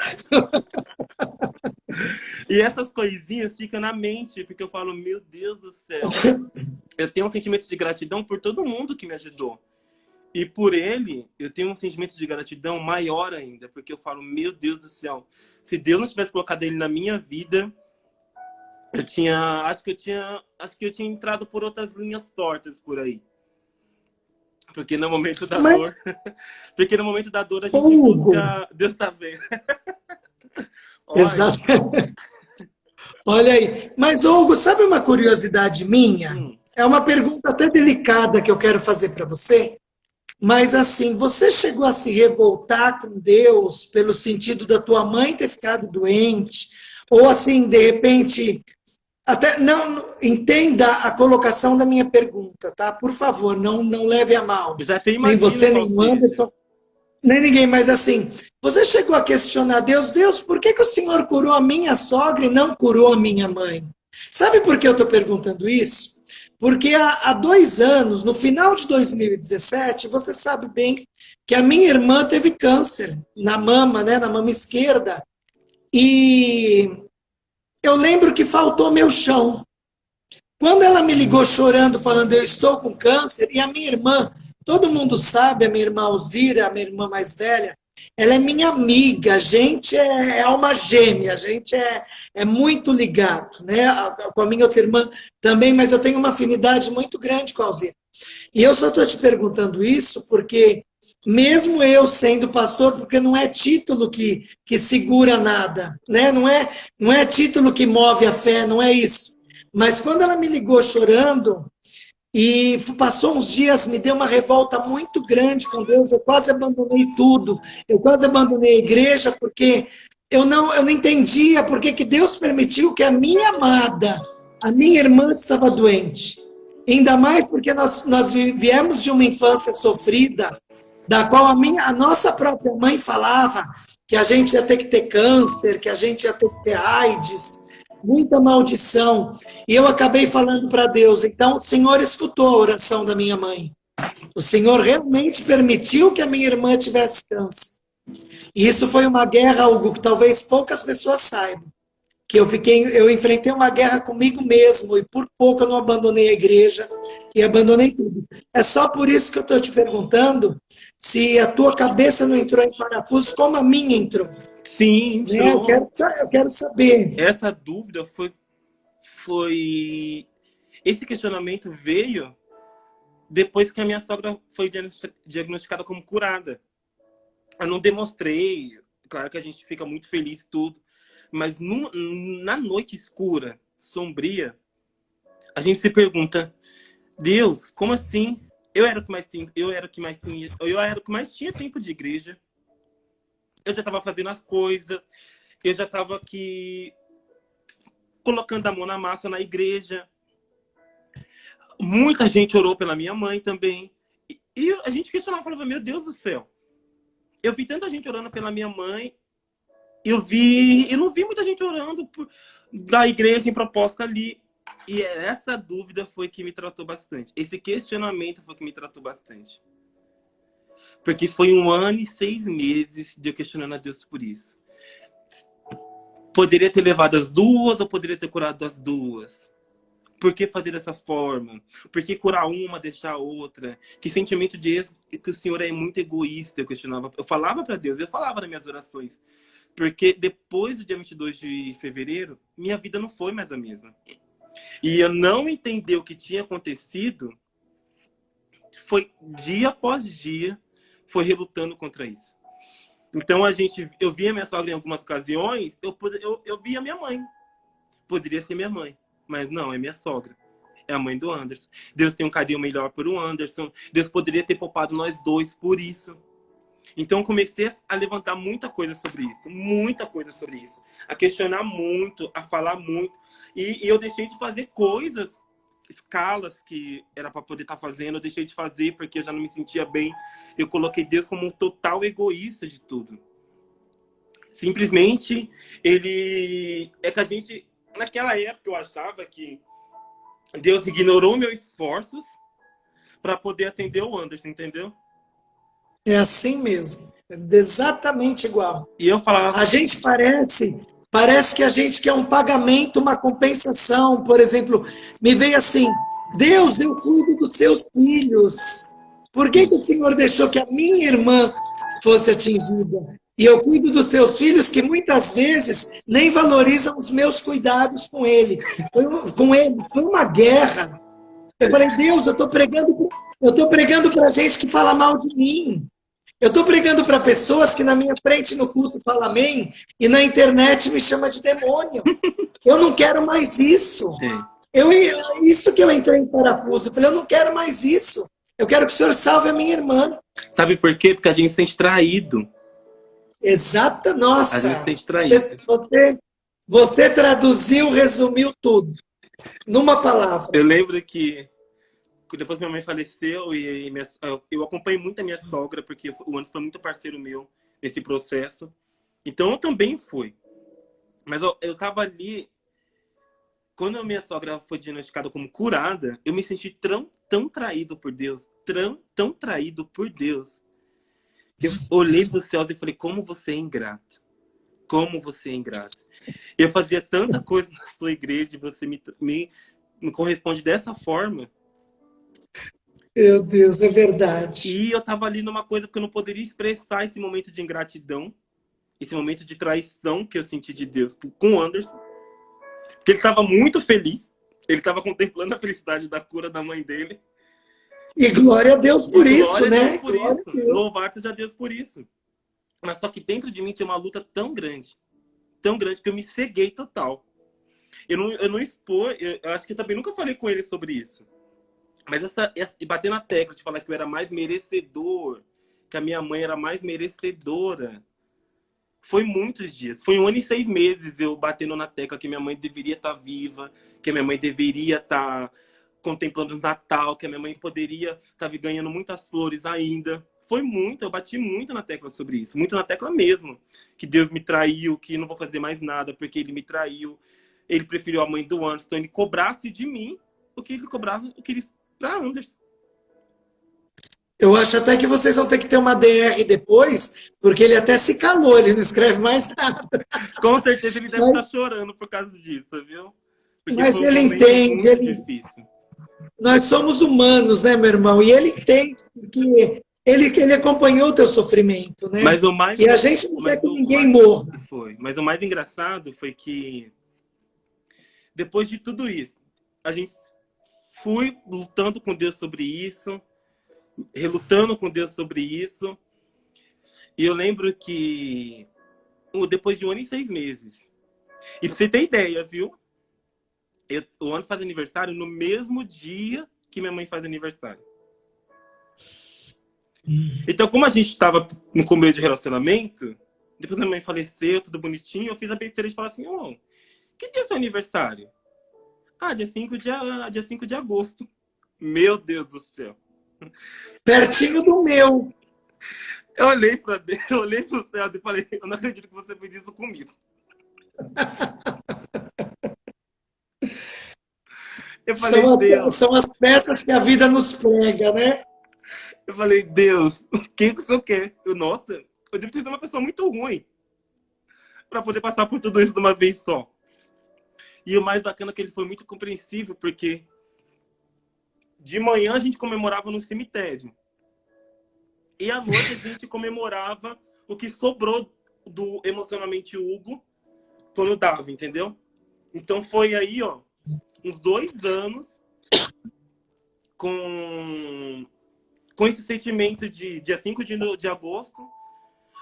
Speaker 2: E essas coisinhas ficam na mente, porque eu falo, meu Deus do céu. Eu tenho um sentimento de gratidão por todo mundo que me ajudou. E por ele, eu tenho um sentimento de gratidão maior ainda, porque eu falo, meu Deus do céu, se Deus não tivesse colocado ele na minha vida, acho que eu tinha entrado por outras linhas tortas por aí. Porque no momento da dor, porque no momento da dor a gente busca, Deus tá vendo.
Speaker 1: Exato. Olha aí. Mas, Hugo, sabe uma curiosidade minha? É uma pergunta até delicada que eu quero fazer para você. Mas, assim, você chegou a se revoltar com Deus pelo sentido da tua mãe ter ficado doente? Ou, assim, de repente... Até, não, entenda a colocação da minha pergunta, tá? Por favor, não leve a mal.
Speaker 2: Eu já tenho
Speaker 1: nem você, nem o Anderson, nem ninguém. Mas, assim, você chegou a questionar Deus, por que o Senhor curou a minha sogra e não curou a minha mãe? Sabe por que eu estou perguntando isso? Porque há 2 anos, no final de 2017, você sabe bem que a minha irmã teve câncer na mama, né, na mama esquerda. E eu lembro que faltou meu chão. Quando ela me ligou chorando, falando, eu estou com câncer, e a minha irmã, todo mundo sabe, a minha irmã Alzira, a minha irmã mais velha, ela é minha amiga, a gente é alma gêmea, a gente é muito ligado, né? Com a minha outra irmã também, mas eu tenho uma afinidade muito grande com a Alzira. E eu só estou te perguntando isso porque, mesmo eu sendo pastor, porque não é título que segura nada, né? Não é título que move a fé, não é isso. Mas quando ela me ligou chorando, e passou uns dias, me deu uma revolta muito grande com Deus, eu quase abandonei tudo, eu quase abandonei a igreja, porque eu não entendia por que Deus permitiu que a minha amada, a minha irmã estava doente. Ainda mais porque nós viemos de uma infância sofrida, da qual a nossa própria mãe falava que a gente ia ter que ter câncer, que a gente ia ter que ter AIDS, muita maldição. E eu acabei falando para Deus, então o Senhor escutou a oração da minha mãe. O Senhor realmente permitiu que a minha irmã tivesse câncer. E isso foi uma guerra, Hugo, que talvez poucas pessoas saibam. Que eu enfrentei uma guerra comigo mesmo, e por pouco eu não abandonei a igreja, e abandonei tudo. É só por isso que eu estou te perguntando se a tua cabeça não entrou em parafuso como a minha entrou.
Speaker 2: Sim, entrou.
Speaker 1: Eu quero saber.
Speaker 2: Essa dúvida foi... Esse questionamento veio depois que a minha sogra foi diagnosticada como curada. Eu não demonstrei, claro que a gente fica muito feliz tudo, mas na noite escura, sombria, a gente se pergunta, Deus, como assim? Eu era o que mais tinha tempo de igreja. Eu já estava fazendo as coisas, eu já estava aqui colocando a mão na massa na igreja. Muita gente orou pela minha mãe também. E a gente questionava, falava, meu Deus do céu. Eu vi tanta gente orando pela minha mãe, eu não vi muita gente orando da igreja em proposta ali. E essa dúvida foi que me tratou bastante. Esse questionamento foi que me tratou bastante. Porque foi 1 ano e 6 meses de eu questionando a Deus por isso. Poderia ter levado as 2 ou poderia ter curado as 2? Por que fazer dessa forma? Por que curar uma, deixar a outra? Que sentimento de erro, que o Senhor é muito egoísta, eu questionava. Eu falava para Deus, eu falava nas minhas orações. Porque depois do dia 22 de fevereiro, minha vida não foi mais a mesma. E eu não entender o que tinha acontecido, foi dia após dia, foi relutando contra isso. Então eu via minha sogra em algumas ocasiões, eu via minha mãe. Poderia ser minha mãe, mas não, é minha sogra. É a mãe do Anderson. Deus tem um carinho melhor por o Anderson. Deus poderia ter poupado nós 2 por isso. Então comecei a levantar muita coisa sobre isso. A questionar muito, a falar muito. E eu deixei de fazer coisas, escalas que era para poder estar fazendo, eu deixei de fazer porque eu já não me sentia bem. Eu coloquei Deus como um total egoísta de tudo. Simplesmente, é que a gente, naquela época eu achava que Deus ignorou meus esforços para poder atender o Anderson, entendeu?
Speaker 1: É assim mesmo, é exatamente igual.
Speaker 2: E eu falava...
Speaker 1: A gente parece que a gente quer um pagamento, uma compensação. Por exemplo, me veio assim, Deus, eu cuido dos seus filhos. Por que o Senhor deixou que a minha irmã fosse atingida? E eu cuido dos teus filhos que muitas vezes nem valorizam os meus cuidados com ele. Com eles. Foi uma guerra. Eu falei, Deus, eu estou pregando para gente que fala mal de mim. Eu estou pregando para pessoas que na minha frente no culto falam amém e na internet me chama de demônio. Eu não quero mais isso. Isso que eu entrei em parafuso. Eu falei, eu não quero mais isso. Eu quero que o Senhor salve a minha irmã.
Speaker 2: Sabe por quê? Porque a gente se sente traído.
Speaker 1: Exata, nossa.
Speaker 2: A gente se sente traído.
Speaker 1: Você traduziu, resumiu tudo. Numa palavra.
Speaker 2: Eu lembro que depois minha mãe faleceu e eu acompanhei muito a minha sogra, porque o Anderson foi muito parceiro meu nesse processo. Então eu também fui. Mas eu tava ali. Quando a minha sogra foi diagnosticada como curada, eu me senti tão traído por Deus. Tão traído por Deus. Eu olhei para os céus e falei, como você é ingrato. Como você é ingrato. Eu fazia tanta coisa na sua igreja e você me corresponde dessa forma.
Speaker 1: Meu Deus, é verdade.
Speaker 2: E eu tava ali numa coisa que eu não poderia expressar esse momento de ingratidão, esse momento de traição que eu senti de Deus com o Anderson. Porque ele tava muito feliz. Ele tava contemplando a felicidade da cura da mãe dele.
Speaker 1: E glória a Deus por isso, né?
Speaker 2: Por isso. Louvar seja Deus por isso. Mas só que dentro de mim tinha uma luta tão grande que eu me ceguei total. Eu não expor, eu acho que eu também nunca falei com ele sobre isso. Mas e bater na tecla de falar que eu era mais merecedor, que a minha mãe era mais merecedora, foi muitos dias. Foi 1 ano e 6 meses eu batendo na tecla que minha mãe deveria estar viva, que a minha mãe deveria estar contemplando o Natal, que a minha mãe poderia estar ganhando muitas flores ainda. Foi muito, eu bati muito na tecla sobre isso. Muito na tecla mesmo. Que Deus me traiu, que não vou fazer mais nada porque ele me traiu. Ele preferiu a mãe do Anderson, então ele cobrasse de mim o que ele cobrava, o que ele para Anderson.
Speaker 1: Eu acho até que vocês vão ter que ter uma DR depois, porque ele até se calou, ele não escreve mais nada.
Speaker 2: Com certeza ele deve estar chorando por causa disso, viu? Porque
Speaker 1: mas ele entende.
Speaker 2: Muito difícil.
Speaker 1: Nós somos humanos, né, meu irmão? E ele entende, porque ele acompanhou o teu sofrimento, né?
Speaker 2: Mas
Speaker 1: e a gente não quer que ninguém morra.
Speaker 2: Mas o mais engraçado foi que, depois de tudo isso, a gente fui lutando com Deus sobre isso, relutando com Deus sobre isso. E eu lembro que depois de 1 ano e 6 meses. E pra você ter ideia, viu? O Anderson faz aniversário no mesmo dia que minha mãe faz aniversário. Então, como a gente estava no começo de relacionamento, depois minha mãe faleceu, tudo bonitinho, eu fiz a besteira de falar assim, que dia é seu aniversário? Dia 5 de agosto. Meu Deus do céu.
Speaker 1: Pertinho do meu.
Speaker 2: Eu olhei para Deus, eu olhei pro céu e falei, eu não acredito que você fez isso comigo. Eu falei, Deus.
Speaker 1: São as peças que a vida nos prega, né?
Speaker 2: Eu falei, Deus, o que o senhor quer? Nossa, eu devo ter sido uma pessoa muito ruim para poder passar por tudo isso de uma vez só. E o mais bacana é que ele foi muito compreensível, porque de manhã a gente comemorava no cemitério. E à noite a gente comemorava o que sobrou do Emocionalmente Hugo quando dava, entendeu? Então foi aí, uns 2 anos com esse sentimento de dia 5 de agosto.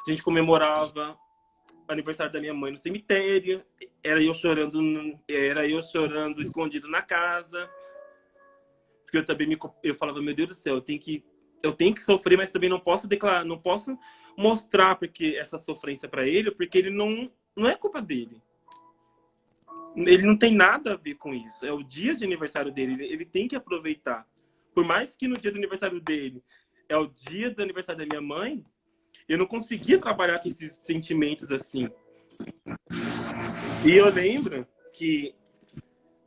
Speaker 2: A gente comemorava o aniversário da minha mãe no cemitério. Era eu chorando escondido na casa. Porque eu também eu falava, meu Deus do céu, eu tenho que sofrer, mas também não posso declarar, não posso mostrar porque essa sofrência para ele, porque ele não é culpa dele. Ele não tem nada a ver com isso. É o dia de aniversário dele, ele tem que aproveitar. Por mais que no dia do aniversário dele é o dia do aniversário da minha mãe, eu não conseguia trabalhar com esses sentimentos assim. E eu lembro que,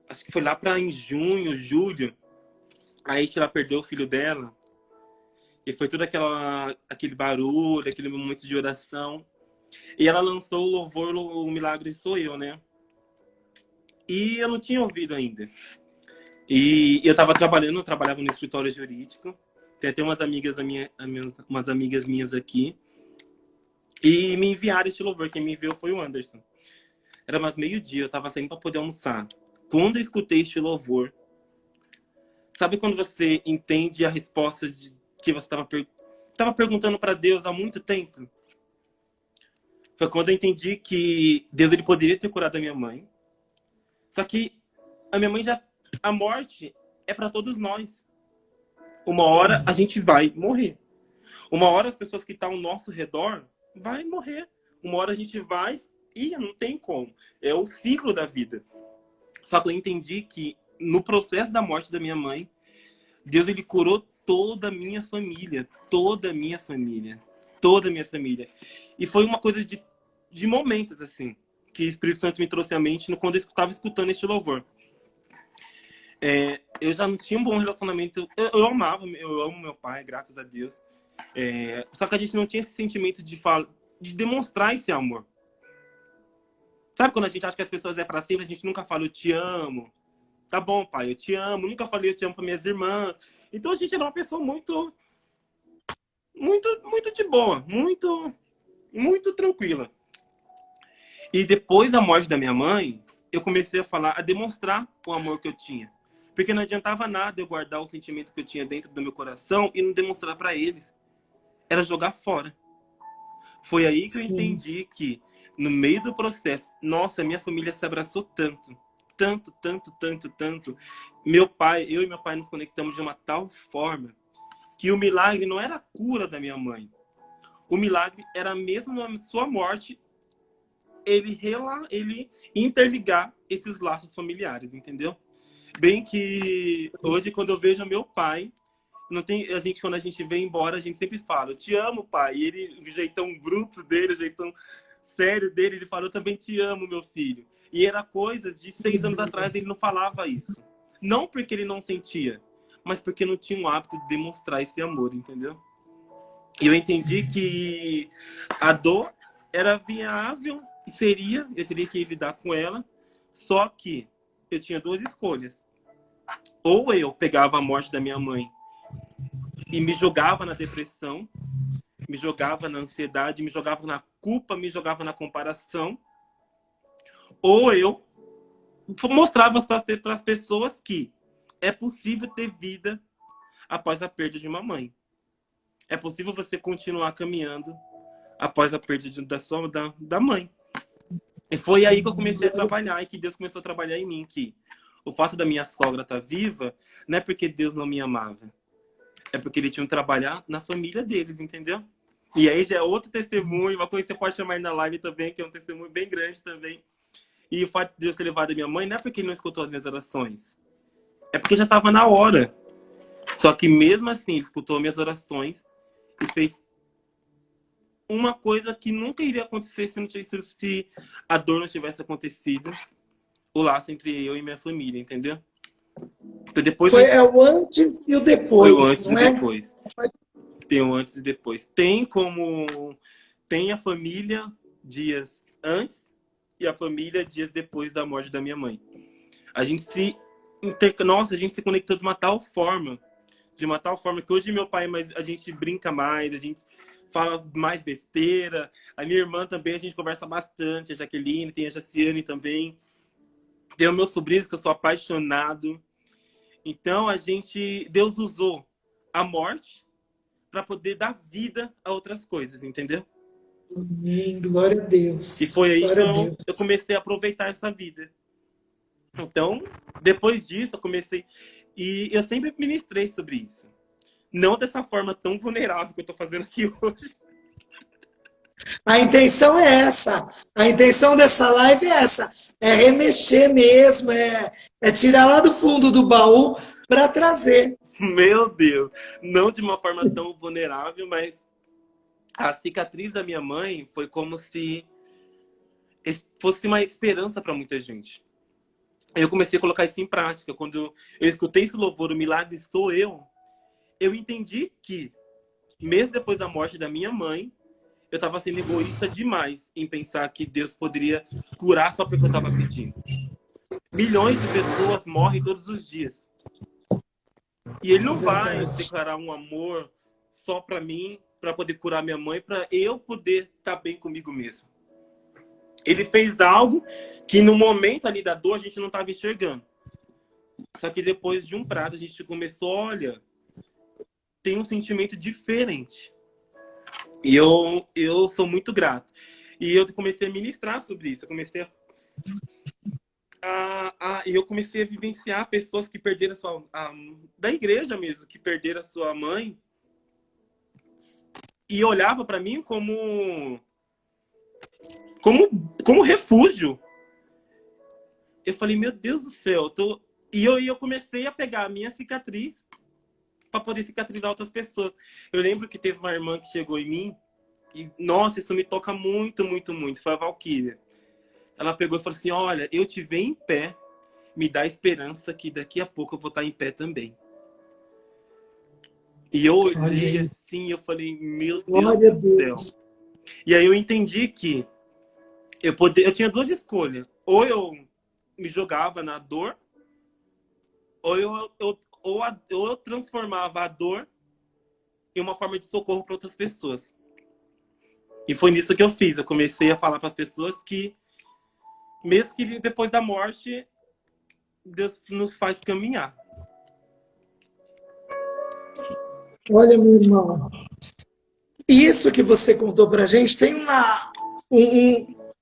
Speaker 2: acho que foi lá em junho, julho, a ela perdeu o filho dela. E foi todo aquele barulho, aquele momento de oração. E ela lançou o louvor, o Milagre Sou Eu, né? E eu não tinha ouvido ainda. E eu trabalhava no escritório jurídico. Tem até umas amigas minhas aqui. E me enviaram este louvor. Quem me enviou foi o Anderson. Era mais meio-dia, eu tava saindo para poder almoçar. Quando eu escutei este louvor, sabe quando você entende a resposta que você tava perguntando para Deus há muito tempo? Foi quando eu entendi que Deus ele poderia ter curado a minha mãe. Só que a minha mãe a morte é para todos nós. Uma hora a gente vai morrer. Uma hora as pessoas que estão ao nosso redor vai morrer. Uma hora a gente vai e não tem como. É o ciclo da vida. Só que eu entendi que no processo da morte da minha mãe, Deus ele curou toda a minha família. Toda a minha família. Toda a minha família. E foi uma coisa de momentos, assim, que o Espírito Santo me trouxe à mente quando eu estava escutando este louvor. Eu já não tinha um bom relacionamento. Eu amo meu pai, graças a Deus. Só que a gente não tinha esse sentimento de demonstrar esse amor. Sabe quando a gente acha que as pessoas é pra sempre, a gente nunca fala eu te amo. Tá bom, pai, eu te amo. Nunca falei eu te amo para minhas irmãs. Então a gente era uma pessoa muito de boa, muito tranquila. E depois da morte da minha mãe, eu comecei a demonstrar o amor que eu tinha. Porque não adiantava nada eu guardar o sentimento que eu tinha dentro do meu coração e não demonstrar para eles. Era jogar fora. Foi aí que eu entendi que, no meio do processo, nossa, minha família se abraçou tanto. Tanto. Eu e meu pai nos conectamos de uma tal forma que o milagre não era a cura da minha mãe. O milagre era mesmo na sua morte, ele interligar esses laços familiares, entendeu? Bem que hoje, quando eu vejo meu pai, quando a gente vem embora, a gente sempre fala, eu te amo, pai. E ele, o jeitão bruto dele, o jeitão sério dele, ele fala, eu também te amo, meu filho. E era coisas de 6 anos atrás, ele não falava isso. Não porque ele não sentia, mas porque não tinha o hábito de demonstrar esse amor, entendeu? E eu entendi que a dor era viável, eu teria que lidar com ela, só que eu tinha 2 escolhas. Ou eu pegava a morte da minha mãe e me jogava na depressão, me jogava na ansiedade, me jogava na culpa, me jogava na comparação, ou eu mostrava para as pessoas que é possível ter vida após a perda de uma mãe. É possível você continuar caminhando após a perda da mãe. E foi aí que eu comecei a trabalhar, e que Deus começou a trabalhar em mim, que o fato da minha sogra estar viva não é porque Deus não me amava. É porque ele tinha que trabalhar na família deles, entendeu? E aí já é outro testemunho, uma coisa que você pode chamar na live também, que é um testemunho bem grande também. E o fato de Deus ter levado a minha mãe não é porque ele não escutou as minhas orações. É porque já estava na hora. Só que mesmo assim, ele escutou minhas orações e fez uma coisa que nunca iria acontecer se a dor não tivesse acontecido. O laço entre eu e minha família, entendeu? Então, depois
Speaker 1: o antes e o depois.
Speaker 2: Foi o antes
Speaker 1: não
Speaker 2: e
Speaker 1: é?
Speaker 2: depois. Tem o antes e depois. Tem a família dias antes e a família dias depois da morte da minha mãe. A gente se conectou de uma tal forma que hoje meu pai, a gente brinca mais, a gente fala mais besteira. A minha irmã também, a gente conversa bastante, a Jaqueline, tem a Jaciane também. Tem os meus sobrinhos, que eu sou apaixonado. Então, Deus usou a morte para poder dar vida a outras coisas, entendeu?
Speaker 1: Glória a Deus.
Speaker 2: E foi aí
Speaker 1: Glória
Speaker 2: que eu comecei a aproveitar essa vida. Então, depois disso, eu comecei... E eu sempre ministrei sobre isso. Não dessa forma tão vulnerável que eu estou fazendo aqui hoje.
Speaker 1: A intenção é essa. A intenção dessa live é essa. É remexer mesmo, é tirar lá do fundo do baú para trazer.
Speaker 2: Meu Deus! Não de uma forma tão vulnerável, mas a cicatriz da minha mãe foi como se fosse uma esperança para muita gente. Eu comecei a colocar isso em prática. Quando eu escutei esse louvor, o milagre sou eu entendi que, mesmo depois da morte da minha mãe, eu estava sendo egoísta demais em pensar que Deus poderia curar só porque eu estava pedindo. Milhões de pessoas morrem todos os dias. E ele não vai
Speaker 1: Verdade.
Speaker 2: declarar um amor só para mim, para poder curar minha mãe, para eu poder estar bem comigo mesmo. Ele fez algo que no momento ali da dor a gente não estava enxergando. Só que depois de um prazo a gente começou, olha, tem um sentimento diferente. E eu sou muito grato. E eu comecei a ministrar sobre isso. Eu comecei eu comecei a vivenciar pessoas que perderam da igreja mesmo, que perderam a sua mãe. E olhava para mim como refúgio. Eu falei, meu Deus do céu. E eu comecei a pegar a minha cicatriz para poder cicatrizar outras pessoas. Eu lembro que teve uma irmã que chegou em mim e, nossa, isso me toca muito, muito, muito. Foi a Valquíria. Ela pegou e falou assim, olha, eu te ver em pé, me dá esperança que daqui a pouco eu vou estar em pé também. E eu olhei assim, eu falei, meu Deus do céu. E aí eu entendi que eu tinha duas escolhas. Ou eu me jogava na dor, ou eu transformava a dor em uma forma de socorro para outras pessoas. E foi nisso que eu fiz. Eu comecei a falar para as pessoas que, mesmo que depois da morte, Deus nos faz caminhar.
Speaker 1: Olha, meu irmão, isso que você contou para a gente tem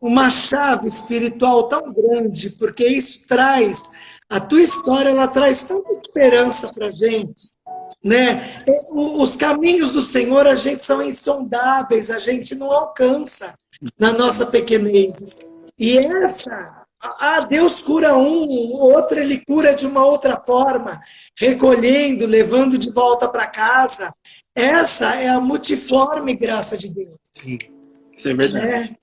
Speaker 1: uma chave espiritual tão grande, porque isso traz, a tua história, ela traz tanta esperança para a gente, né? Os caminhos do Senhor, a gente são insondáveis, a gente não alcança na nossa pequenez. E Deus cura o outro ele cura de uma outra forma, recolhendo, levando de volta para casa. Essa é a multiforme graça de Deus.
Speaker 2: Sim, isso é verdade.
Speaker 1: Né?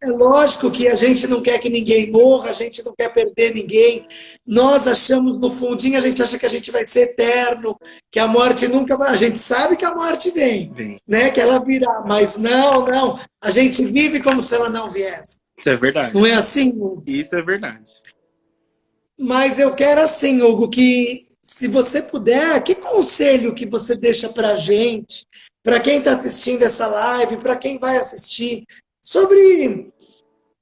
Speaker 1: É lógico que a gente não quer que ninguém morra, a gente não quer perder ninguém. Nós achamos no fundinho, a gente acha que a gente vai ser eterno, que a morte nunca vai. A gente sabe que a morte vem, né? Que ela virá, mas não. A gente vive como se ela não viesse.
Speaker 2: Isso é verdade.
Speaker 1: Não é assim, Hugo?
Speaker 2: Isso é verdade.
Speaker 1: Mas eu quero assim, Hugo, que se você puder, que conselho que você deixa para a gente, para quem está assistindo essa live, para quem vai assistir, sobre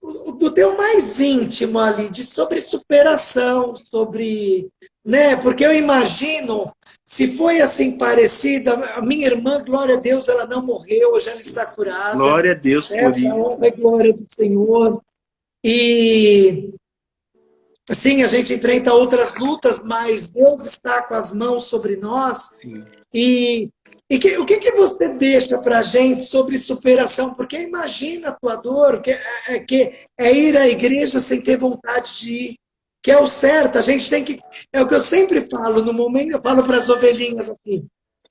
Speaker 1: o teu mais íntimo ali, sobre superação, sobre, né? Porque eu imagino, se foi assim parecida, a minha irmã, glória a Deus, ela não morreu, hoje ela está curada.
Speaker 2: Glória a Deus por isso.
Speaker 1: A honra e glória do Senhor. E sim, a gente enfrenta outras lutas, mas Deus está com as mãos sobre nós.
Speaker 2: Sim.
Speaker 1: O que você deixa para a gente sobre superação? Porque imagina a tua dor, que é ir à igreja sem ter vontade de ir, que é o certo. A gente tem que. É o que eu sempre falo, no momento, eu falo para as ovelhinhas aqui.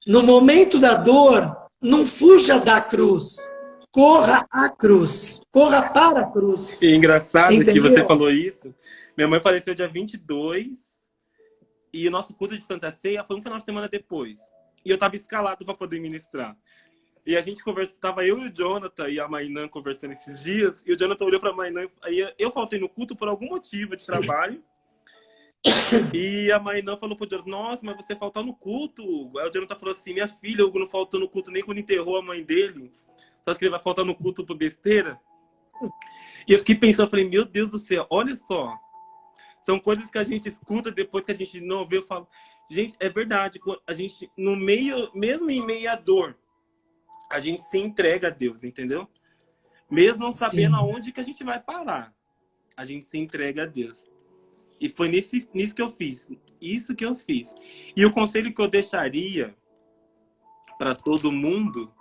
Speaker 1: No momento da dor, não fuja da cruz. Corra à cruz. Corra para a cruz.
Speaker 2: E engraçado
Speaker 1: Entendeu?
Speaker 2: que você falou isso. Minha mãe faleceu dia 22 e o nosso culto de Santa Ceia foi um final de semana depois. E eu estava escalado para poder ministrar. E a gente estava eu e o Jonathan e a Mainã conversando esses dias. E o Jonathan olhou para a Mainã. Aí eu faltei no culto por algum motivo de trabalho. E a Mainã falou pro Jonathan, nossa, mas você faltou no culto, Hugo. Aí o Jonathan falou assim, minha filha, o Hugo não faltou no culto nem quando enterrou a mãe dele. Você acha que ele vai faltar no culto por besteira? E eu fiquei pensando, falei, meu Deus do céu, olha só. São coisas que a gente escuta depois que a gente não vê. Eu falo, gente, é verdade. A gente, no meio, mesmo em meio à dor, a gente se entrega a Deus, entendeu? Mesmo não sabendo aonde que a gente vai parar, a gente se entrega a Deus. E foi nisso que eu fiz. Isso que eu fiz. E o conselho que eu deixaria para todo mundo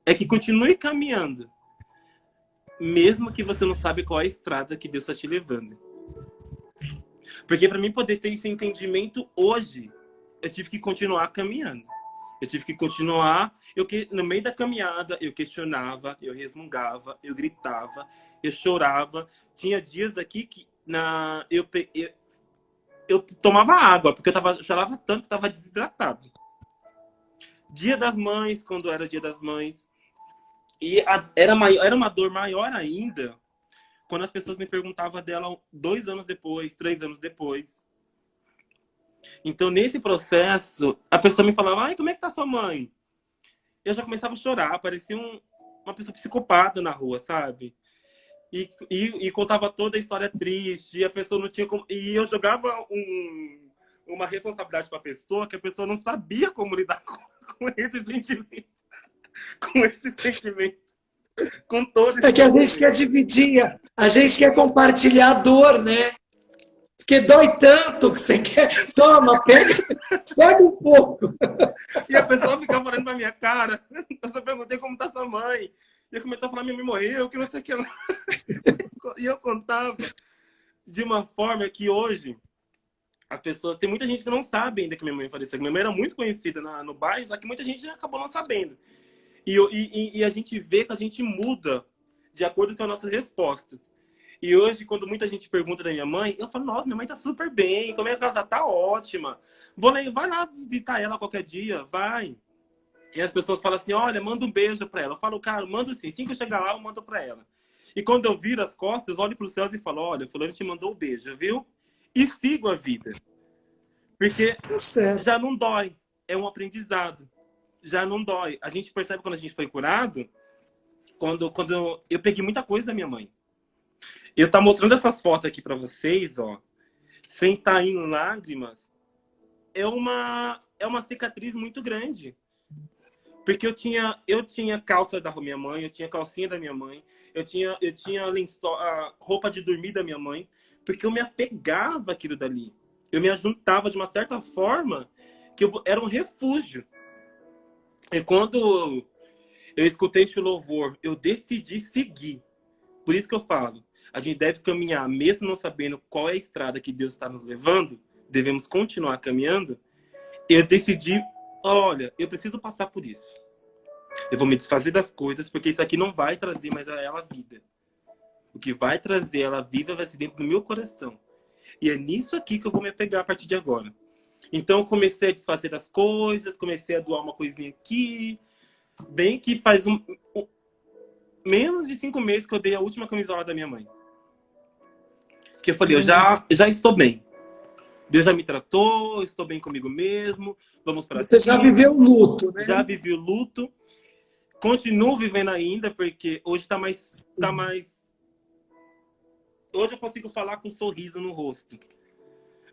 Speaker 2: é que continue caminhando. Mesmo que você não sabe qual é a estrada que Deus está te levando. Porque para mim poder ter esse entendimento hoje, eu tive que continuar caminhando. Eu tive que continuar. No meio da caminhada, eu questionava, eu resmungava, eu gritava, eu chorava. Tinha dias aqui que eu tomava água, porque eu chorava tanto que estava desidratado. Dia das Mães, quando era Dia das Mães. E era uma dor maior ainda quando as pessoas me perguntavam dela 2 anos depois, 3 anos depois. Então, nesse processo, a pessoa me falava, ai, como é que tá sua mãe? Eu já começava a chorar, parecia uma pessoa psicopata na rua, sabe? E contava toda a história triste, e a pessoa não tinha como... E eu jogava uma responsabilidade para a pessoa que a pessoa não sabia como lidar com esse sentimento. Com esse sentimento. Com todo esse
Speaker 1: É que a gente
Speaker 2: sentimento.
Speaker 1: quer dividir, a gente quer compartilhar a dor, né? Porque dói tanto que você quer... Toma, pega um pouco.
Speaker 2: E a pessoa ficava olhando pra minha cara. Eu só perguntei como tá sua mãe. E eu comecei a falar, minha mãe morreu, que não sei o que lá. E eu contava de uma forma que hoje as pessoas... Tem muita gente que não sabe ainda que minha mãe faleceu. Minha mãe era muito conhecida no bairro, só que muita gente já acabou não sabendo. E a gente vê que a gente muda de acordo com as nossas respostas. E hoje, quando muita gente pergunta da minha mãe, eu falo, nossa, minha mãe tá super bem, como é que ela tá? Tá ótima. Vai lá visitar ela qualquer dia, vai. E as pessoas falam assim, olha, manda um beijo pra ela. Eu falo, cara, manda assim, assim que eu chegar lá, eu mando pra ela. E quando eu viro as costas, olho pro céu e falo, olha, fulano te mandou um beijo, viu? E sigo a vida. Porque já não dói, é um aprendizado. Já não dói. A gente percebe quando a gente foi curado, quando eu peguei muita coisa da minha mãe. Eu tá mostrando essas fotos aqui pra vocês, ó, sem estar em lágrimas, é uma cicatriz muito grande. Porque eu tinha calça da minha mãe, eu tinha calcinha da minha mãe, eu tinha lençol, a roupa de dormir da minha mãe, porque eu me apegava àquilo dali. Eu me ajuntava de uma certa forma que era um refúgio. E quando eu escutei esse louvor, eu decidi seguir. Por isso que eu falo, a gente deve caminhar, mesmo não sabendo qual é a estrada que Deus está nos levando, devemos continuar caminhando. Eu decidi, olha, eu preciso passar por isso. Eu vou me desfazer das coisas, porque isso aqui não vai trazer mais a ela vida. O que vai trazer ela viva vai ser dentro do meu coração. E é nisso aqui que eu vou me apegar a partir de agora. Então eu comecei a desfazer das coisas, comecei a doar uma coisinha aqui. Bem que faz menos de 5 meses que eu dei a última camisola da minha mãe. Que eu falei, eu já estou bem. Deus já me tratou, estou bem comigo mesmo. Vamos para
Speaker 1: Você já viveu o luto, né?
Speaker 2: Já vivi o luto. Continuo vivendo ainda, porque hoje tá mais... Hoje eu consigo falar com um sorriso no rosto.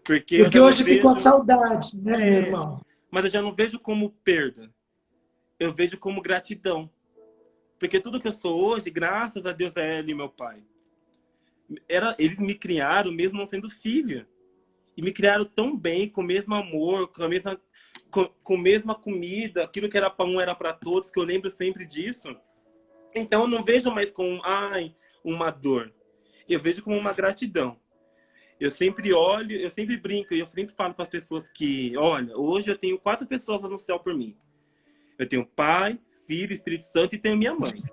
Speaker 2: Porque
Speaker 1: hoje ficou a saudade, né, meu irmão?
Speaker 2: Mas eu já não vejo como perda. Eu vejo como gratidão. Porque tudo que eu sou hoje, graças a Deus, é ele e meu pai. Eles me criaram mesmo não sendo filha. E me criaram tão bem, com o mesmo amor, com a mesma comida. Aquilo que era para um era para todos, que eu lembro sempre disso. Então eu não vejo mais como uma dor. Eu vejo como uma gratidão. Eu sempre olho, eu sempre brinco, e eu sempre falo para as pessoas que, olha, hoje eu tenho 4 pessoas no céu por mim. Eu tenho Pai, Filho, Espírito Santo e tenho minha mãe.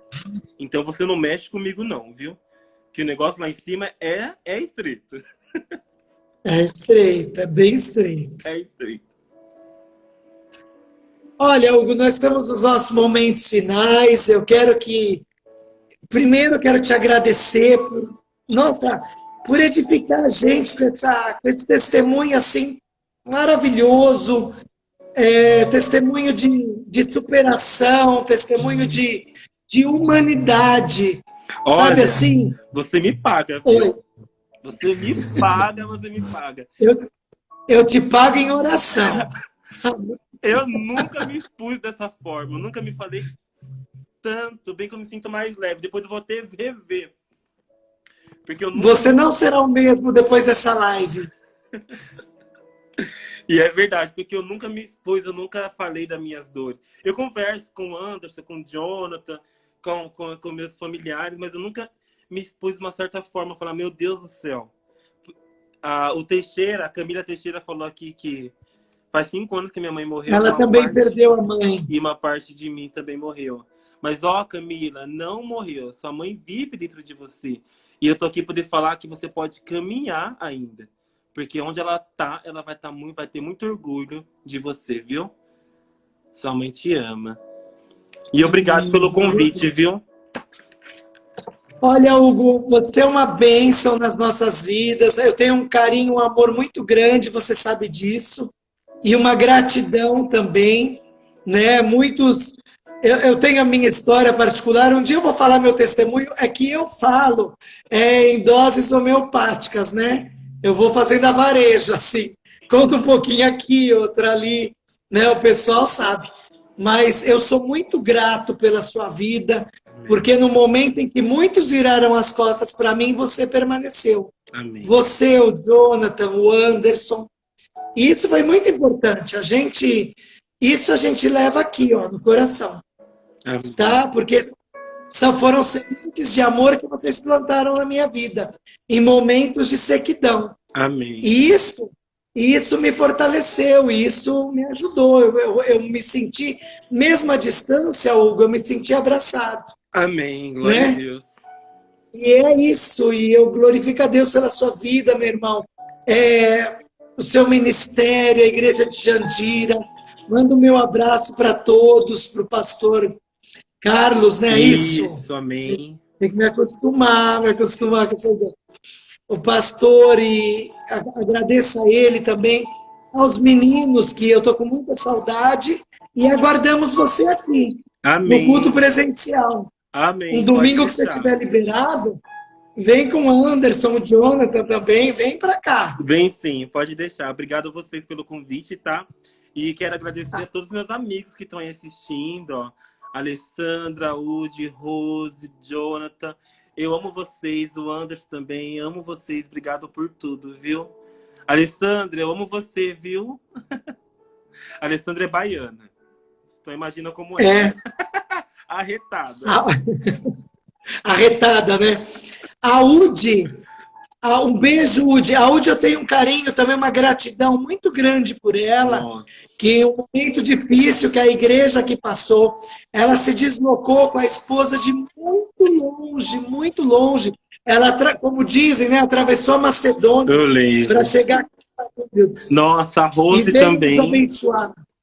Speaker 2: Então você não mexe comigo não, viu? Que o negócio lá em cima é estreito.
Speaker 1: É estreito, é bem estreito.
Speaker 2: É estreito.
Speaker 1: Olha, Hugo, nós estamos nos nossos momentos finais. Primeiro eu quero te agradecer por edificar a gente com esse testemunho assim maravilhoso, testemunho de superação, testemunho de humanidade.
Speaker 2: Olha,
Speaker 1: sabe assim?
Speaker 2: Você me paga, viu? Você me paga, você me paga.
Speaker 1: Eu te pago em oração.
Speaker 2: Eu nunca me expus dessa forma, eu nunca me falei tanto, bem que eu me sinto mais leve. Depois eu vou ter que rever. Porque
Speaker 1: Você não será o mesmo depois dessa live.
Speaker 2: E é verdade, porque eu nunca me expus, eu nunca falei das minhas dores. Eu converso com o Anderson, com o Jonathan, com meus familiares, mas eu nunca me expus de uma certa forma, falar, meu Deus do céu. A Camila Teixeira falou aqui que faz 5 anos que minha mãe morreu.
Speaker 1: Ela também perdeu a mãe.
Speaker 2: E uma parte de mim também morreu. Mas, Camila, não morreu. Sua mãe vive dentro de você. E eu tô aqui para poder falar que você pode caminhar ainda. Porque onde ela tá, ela vai ter muito orgulho de você, viu? Sua mãe te ama. E obrigado pelo convite, viu?
Speaker 1: Olha, Hugo, você é uma bênção nas nossas vidas. Eu tenho um carinho, um amor muito grande, você sabe disso. E uma gratidão também, né? Muitos. Eu tenho a minha história particular. Um dia eu vou falar meu testemunho, é que eu falo em doses homeopáticas, né? Eu vou fazendo a varejo, assim. Conta um pouquinho aqui, outra ali, né? O pessoal sabe. Mas eu sou muito grato pela sua vida,
Speaker 2: Amém.
Speaker 1: porque no momento em que muitos viraram as costas para mim, você permaneceu.
Speaker 2: Amém.
Speaker 1: Você, o Jonathan, o Anderson. E isso foi muito importante. Isso a gente leva aqui, ó, no coração,
Speaker 2: Amém.
Speaker 1: tá? Porque foram sementes de amor que vocês plantaram na minha vida, em momentos de sequidão.
Speaker 2: Amém.
Speaker 1: E isso me fortaleceu, isso me ajudou. Eu me senti, mesmo à distância, Hugo, eu me senti abraçado.
Speaker 2: Amém. Glória, né, a Deus.
Speaker 1: E é isso, e eu glorifico a Deus pela sua vida, meu irmão. O seu ministério, a igreja de Jandira. Mando o meu abraço para todos, para o pastor Carlos, né?
Speaker 2: Isso, amém.
Speaker 1: Tem que me acostumar com essa ideia. O pastor, e agradeço a ele também, aos meninos, que eu estou com muita saudade, e aguardamos você aqui,
Speaker 2: amém,
Speaker 1: no culto presencial.
Speaker 2: Amém.
Speaker 1: Um domingo que você estiver liberado, vem com o Anderson, o Jonathan também, vem para cá.
Speaker 2: Vem sim, pode deixar. Obrigado a vocês pelo convite, tá? E quero agradecer a todos os meus amigos que estão aí assistindo, ó. Alessandra, Udi, Rose, Jonathan. Eu amo vocês, o Anderson também, amo vocês, obrigado por tudo, viu? Alessandra, eu amo você, viu? Alessandra é baiana. Então imagina como é. Arretada.
Speaker 1: Arretada, né? A Udi, um beijo, Udi. A Udi eu tenho um carinho, também uma gratidão muito grande por ela. Nossa. Que um momento difícil que a igreja que passou, ela se deslocou com a esposa de muito longe. Ela, como dizem, né, atravessou a Macedônia para chegar aqui.
Speaker 2: Nossa, a Rose também.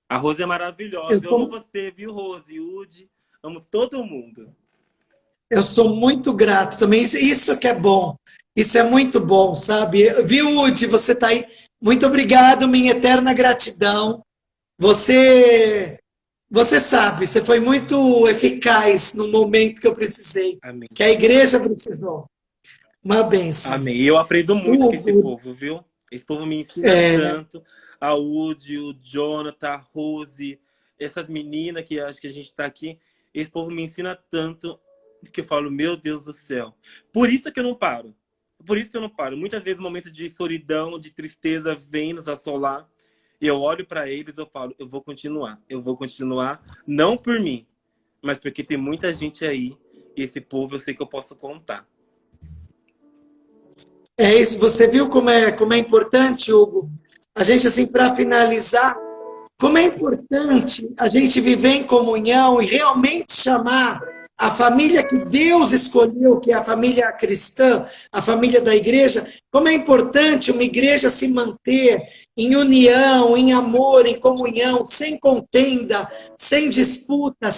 Speaker 2: A Rose é maravilhosa. Eu amo você, viu, Rose? Udi, amo todo mundo.
Speaker 1: Eu sou muito grato também. Isso que é bom. Isso é muito bom, sabe? Viu, Udi? Você está aí. Muito obrigado, minha eterna gratidão. Você sabe, você foi muito eficaz no momento que eu precisei.
Speaker 2: Amém.
Speaker 1: Que a igreja precisou. Uma bênção.
Speaker 2: Amém. Eu aprendo muito com esse povo, viu? Esse povo me ensina tanto. A Udi, o Jonathan, a Rose, essas meninas que acho que a gente está aqui. Esse povo me ensina tanto que eu falo, meu Deus do céu. Por isso que eu não paro. Por isso que eu não paro. Muitas vezes momentos de solidão, de tristeza vem nos assolar. E eu olho para eles e eu falo, eu vou continuar, não por mim, mas porque tem muita gente aí, e esse povo eu sei que eu posso contar.
Speaker 1: É isso, você viu como é importante, Hugo? A gente, assim, para finalizar, como é importante a gente viver em comunhão e realmente chamar a família que Deus escolheu, que é a família cristã, a família da igreja, como é importante uma igreja se manter em união, em amor, em comunhão, sem contenda, sem disputa,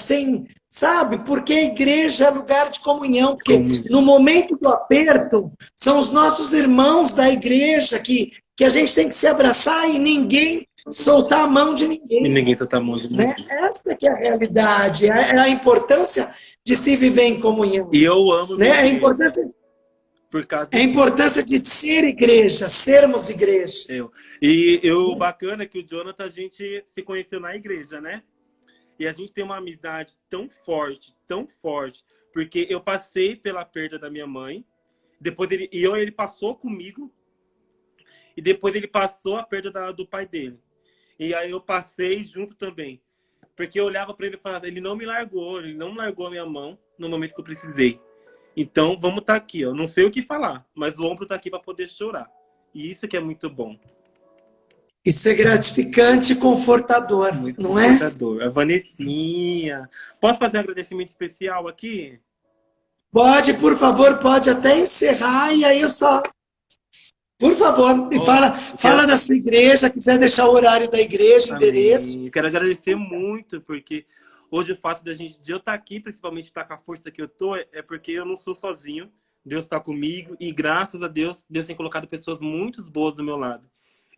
Speaker 1: sabe? Porque a igreja é lugar de comunhão, porque no momento do aperto, são os nossos irmãos da igreja que a gente tem que se abraçar e ninguém soltar a mão de ninguém.
Speaker 2: E ninguém soltar a mão de ninguém.
Speaker 1: Né? Essa que é a realidade, é a importância de se viver em comunhão.
Speaker 2: E eu amo,
Speaker 1: né? A importância de ser igreja, sermos igreja.
Speaker 2: O bacana é que o Jonathan, a gente se conheceu na igreja, né? E a gente tem uma amizade tão forte, porque eu passei pela perda da minha mãe, depois ele passou comigo, e depois ele passou a perda do pai dele. E aí eu passei junto também. Porque eu olhava para ele e falava, ele não me largou a minha mão no momento que eu precisei. Então, vamos estar aqui. Eu não sei o que falar, mas o ombro está aqui para poder chorar. E isso que é muito bom.
Speaker 1: Isso é gratificante e confortador,
Speaker 2: muito
Speaker 1: não
Speaker 2: confortador. A Vanessinha. Posso fazer um agradecimento especial aqui?
Speaker 1: Pode, por favor, pode até encerrar e aí eu só... Por favor, fala da sua igreja, quiser deixar o horário da igreja, o endereço.
Speaker 2: Eu quero agradecer muito, porque Hoje o fato de eu estar aqui, principalmente estar com a força que eu tô, é porque eu não sou sozinho. Deus está comigo e graças a Deus, Deus tem colocado pessoas muito boas do meu lado.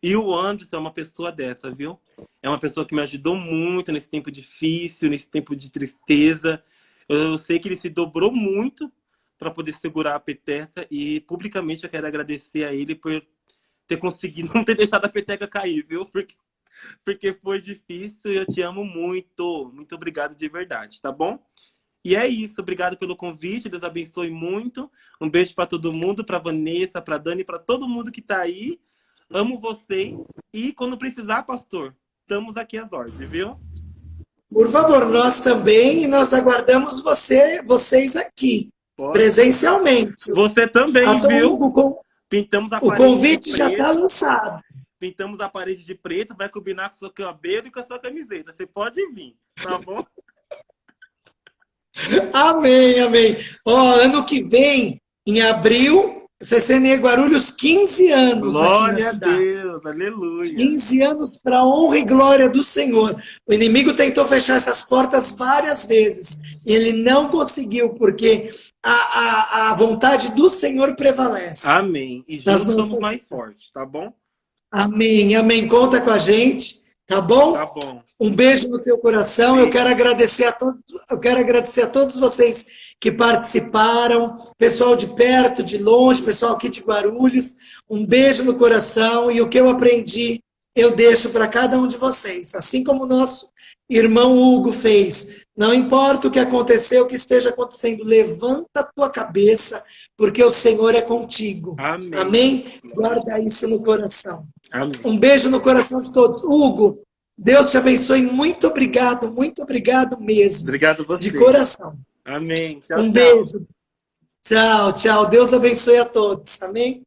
Speaker 2: E o Anderson é uma pessoa dessa, viu? É uma pessoa que me ajudou muito nesse tempo difícil, nesse tempo de tristeza. Eu sei que ele se dobrou muito para poder segurar a peteca e publicamente eu quero agradecer a ele por ter conseguido não ter deixado a peteca cair, viu? Porque foi difícil e eu te amo muito. Muito obrigado de verdade, tá bom? E é isso, obrigado pelo convite, Deus abençoe muito. Um beijo para todo mundo, para Vanessa, para Dani, para todo mundo que tá aí. Amo vocês e quando precisar, pastor, estamos aqui às ordens, viu?
Speaker 1: Por favor, nós também, e nós aguardamos vocês aqui, presencialmente.
Speaker 2: Você também, viu? Pintamos a
Speaker 1: o convite já está lançado.
Speaker 2: Pintamos a parede de preto, vai combinar com o seu cabelo e com a sua camiseta. Você pode vir, tá bom?
Speaker 1: Amém, amém. Ano que vem, em abril, CCNE Guarulhos, 15 anos.
Speaker 2: Glória
Speaker 1: aqui na cidade.
Speaker 2: a Deus, aleluia.
Speaker 1: 15 anos para a honra e glória do Senhor. O inimigo tentou fechar essas portas várias vezes. Ele não conseguiu, porque a vontade do Senhor prevalece.
Speaker 2: Amém. E juntos somos mais fortes, tá bom?
Speaker 1: Amém, amém. Conta com a gente, tá bom?
Speaker 2: Tá bom.
Speaker 1: Um beijo no teu coração.
Speaker 2: Sim.
Speaker 1: Eu quero agradecer a todos vocês que participaram, pessoal de perto, de longe, pessoal aqui de Guarulhos. Um beijo no coração e o que eu aprendi, eu deixo para cada um de vocês. Assim como o nosso irmão Hugo fez. Não importa o que aconteceu, o que esteja acontecendo, levanta a tua cabeça, porque o Senhor é contigo.
Speaker 2: Amém.
Speaker 1: Amém? Guarda isso no coração.
Speaker 2: Amém.
Speaker 1: Um beijo no coração de todos. Hugo, Deus te abençoe. Muito obrigado mesmo.
Speaker 2: Obrigado a você.
Speaker 1: De coração.
Speaker 2: Amém. Tchau,
Speaker 1: Um
Speaker 2: tchau.
Speaker 1: beijo. Tchau, tchau. Deus abençoe a todos. Amém?